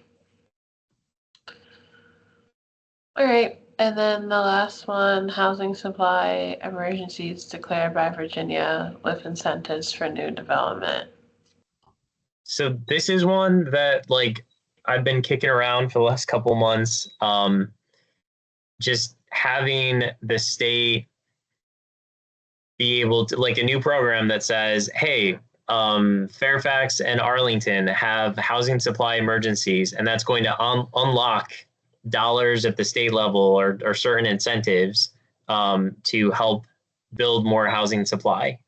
All right. And then the last one, housing supply emergencies declared by Virginia with incentives for new development.
So this is one that like I've been kicking around for the last couple months. Just having the state be able to, like, a new program that says, hey, Fairfax and Arlington have housing supply emergencies, and that's going to unlock dollars at the state level or certain incentives to help build more housing supply,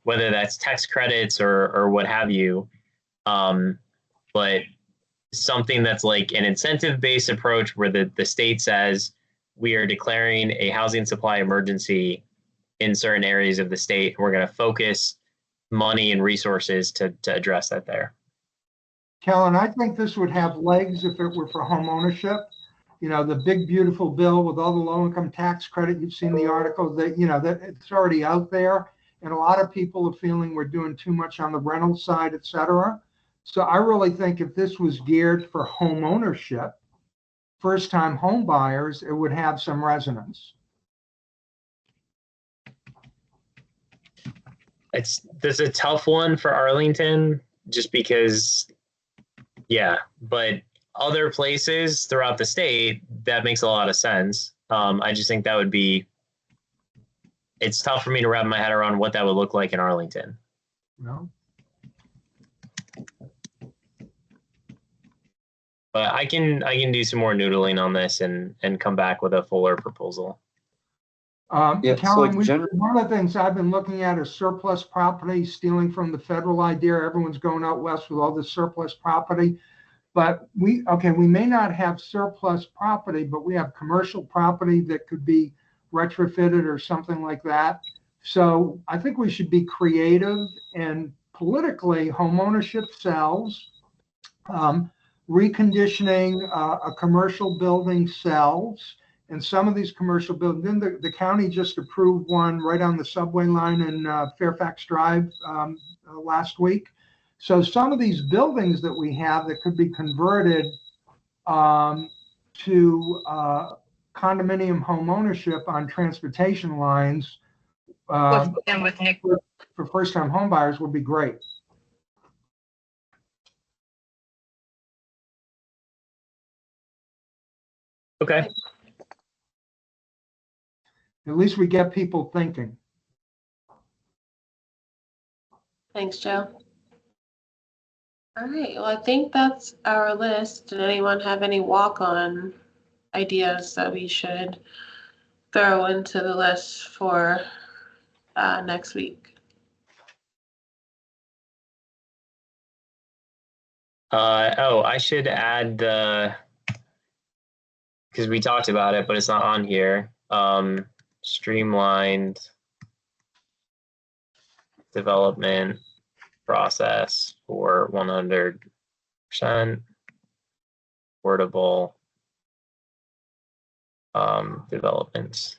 whether that's tax credits or what have you. But something that's like an incentive-based approach where the state says we are declaring a housing supply emergency in certain areas of the state. We're going to focus money and resources to address that there.
Kellen, I think this would have legs if it were for home ownership. You know, the big, beautiful bill with all the low-income tax credit. You've seen the article that, you know, that it's already out there. And a lot of people are feeling we're doing too much on the rental side, et cetera. So I really think if this was geared for home ownership, first-time home buyers, it would have some resonance.
This is a tough one for Arlington just because, yeah, but other places throughout the state, that makes a lot of sense. I just think that would be, it's tough for me to wrap my head around what that would look like in Arlington.
No.
But I can do some more noodling on this and come back with a fuller proposal.
Yeah,
Kellen,
so like
one of the things I've been looking at is surplus property, stealing from the federal idea. Everyone's going out west with all this surplus property. But we may not have surplus property, but we have commercial property that could be retrofitted or something like that. So I think we should be creative, and politically, home ownership sells. Reconditioning a commercial building sells. And some of these commercial buildings, then the county just approved one right on the subway line in Fairfax Drive last week. So some of these buildings that we have that could be converted to condominium home ownership on transportation lines
with Nick.
for first-time home buyers would be great.
Okay.
At least we get people thinking.
Thanks, Joe. All right, well, I think that's our list. Did anyone have any walk-on ideas that we should throw into the list for next week?
I should add because we talked about it, but it's not on here. Streamlined development process for 100% affordable developments.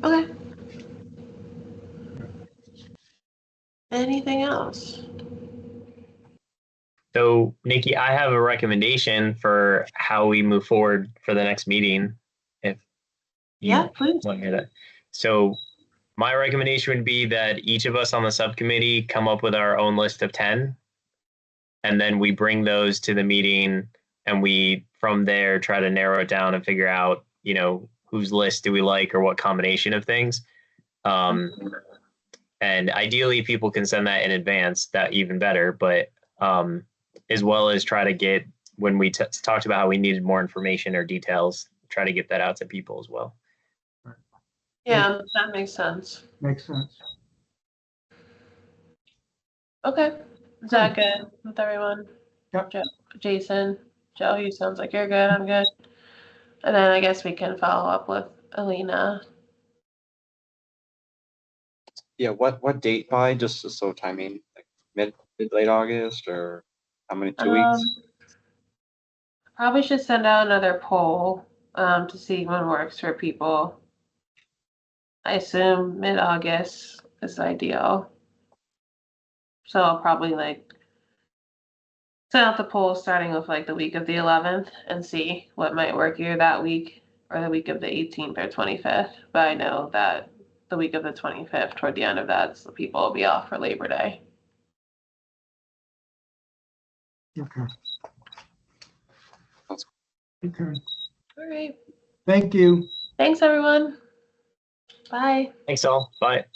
Okay. Anything else?
So, Nikki, I have a recommendation for how we move forward for the next meeting. If you
Please.
want to hear that. So, my recommendation would be that each of us on the subcommittee come up with our own list of 10, and then we bring those to the meeting, and we from there try to narrow it down and figure out, you know, whose list do we like or what combination of things. And ideally, people can send that in advance, that even better. But as well as try to get, when we talked about how we needed more information or details, try to get that out to people as well.
Yeah, that makes sense.
Makes sense.
Okay. Is that good with everyone?
Yep.
Jason, Joe, you sounds like you're good. I'm good. And then I guess we can follow up with Alina.
Yeah, what date by, just so timing, like mid late August, or how many, 2 weeks?
Probably should send out another poll to see when works for people. I assume mid-August is ideal. So I'll probably like send out the poll starting with like the week of the 11th and see what might work either that week or the week of the 18th or 25th. But I know that the week of the 25th, toward the end of that, so people will be off for Labor Day.
Okay. Okay.
All right.
Thank you.
Thanks, everyone. Bye.
Thanks all. Bye.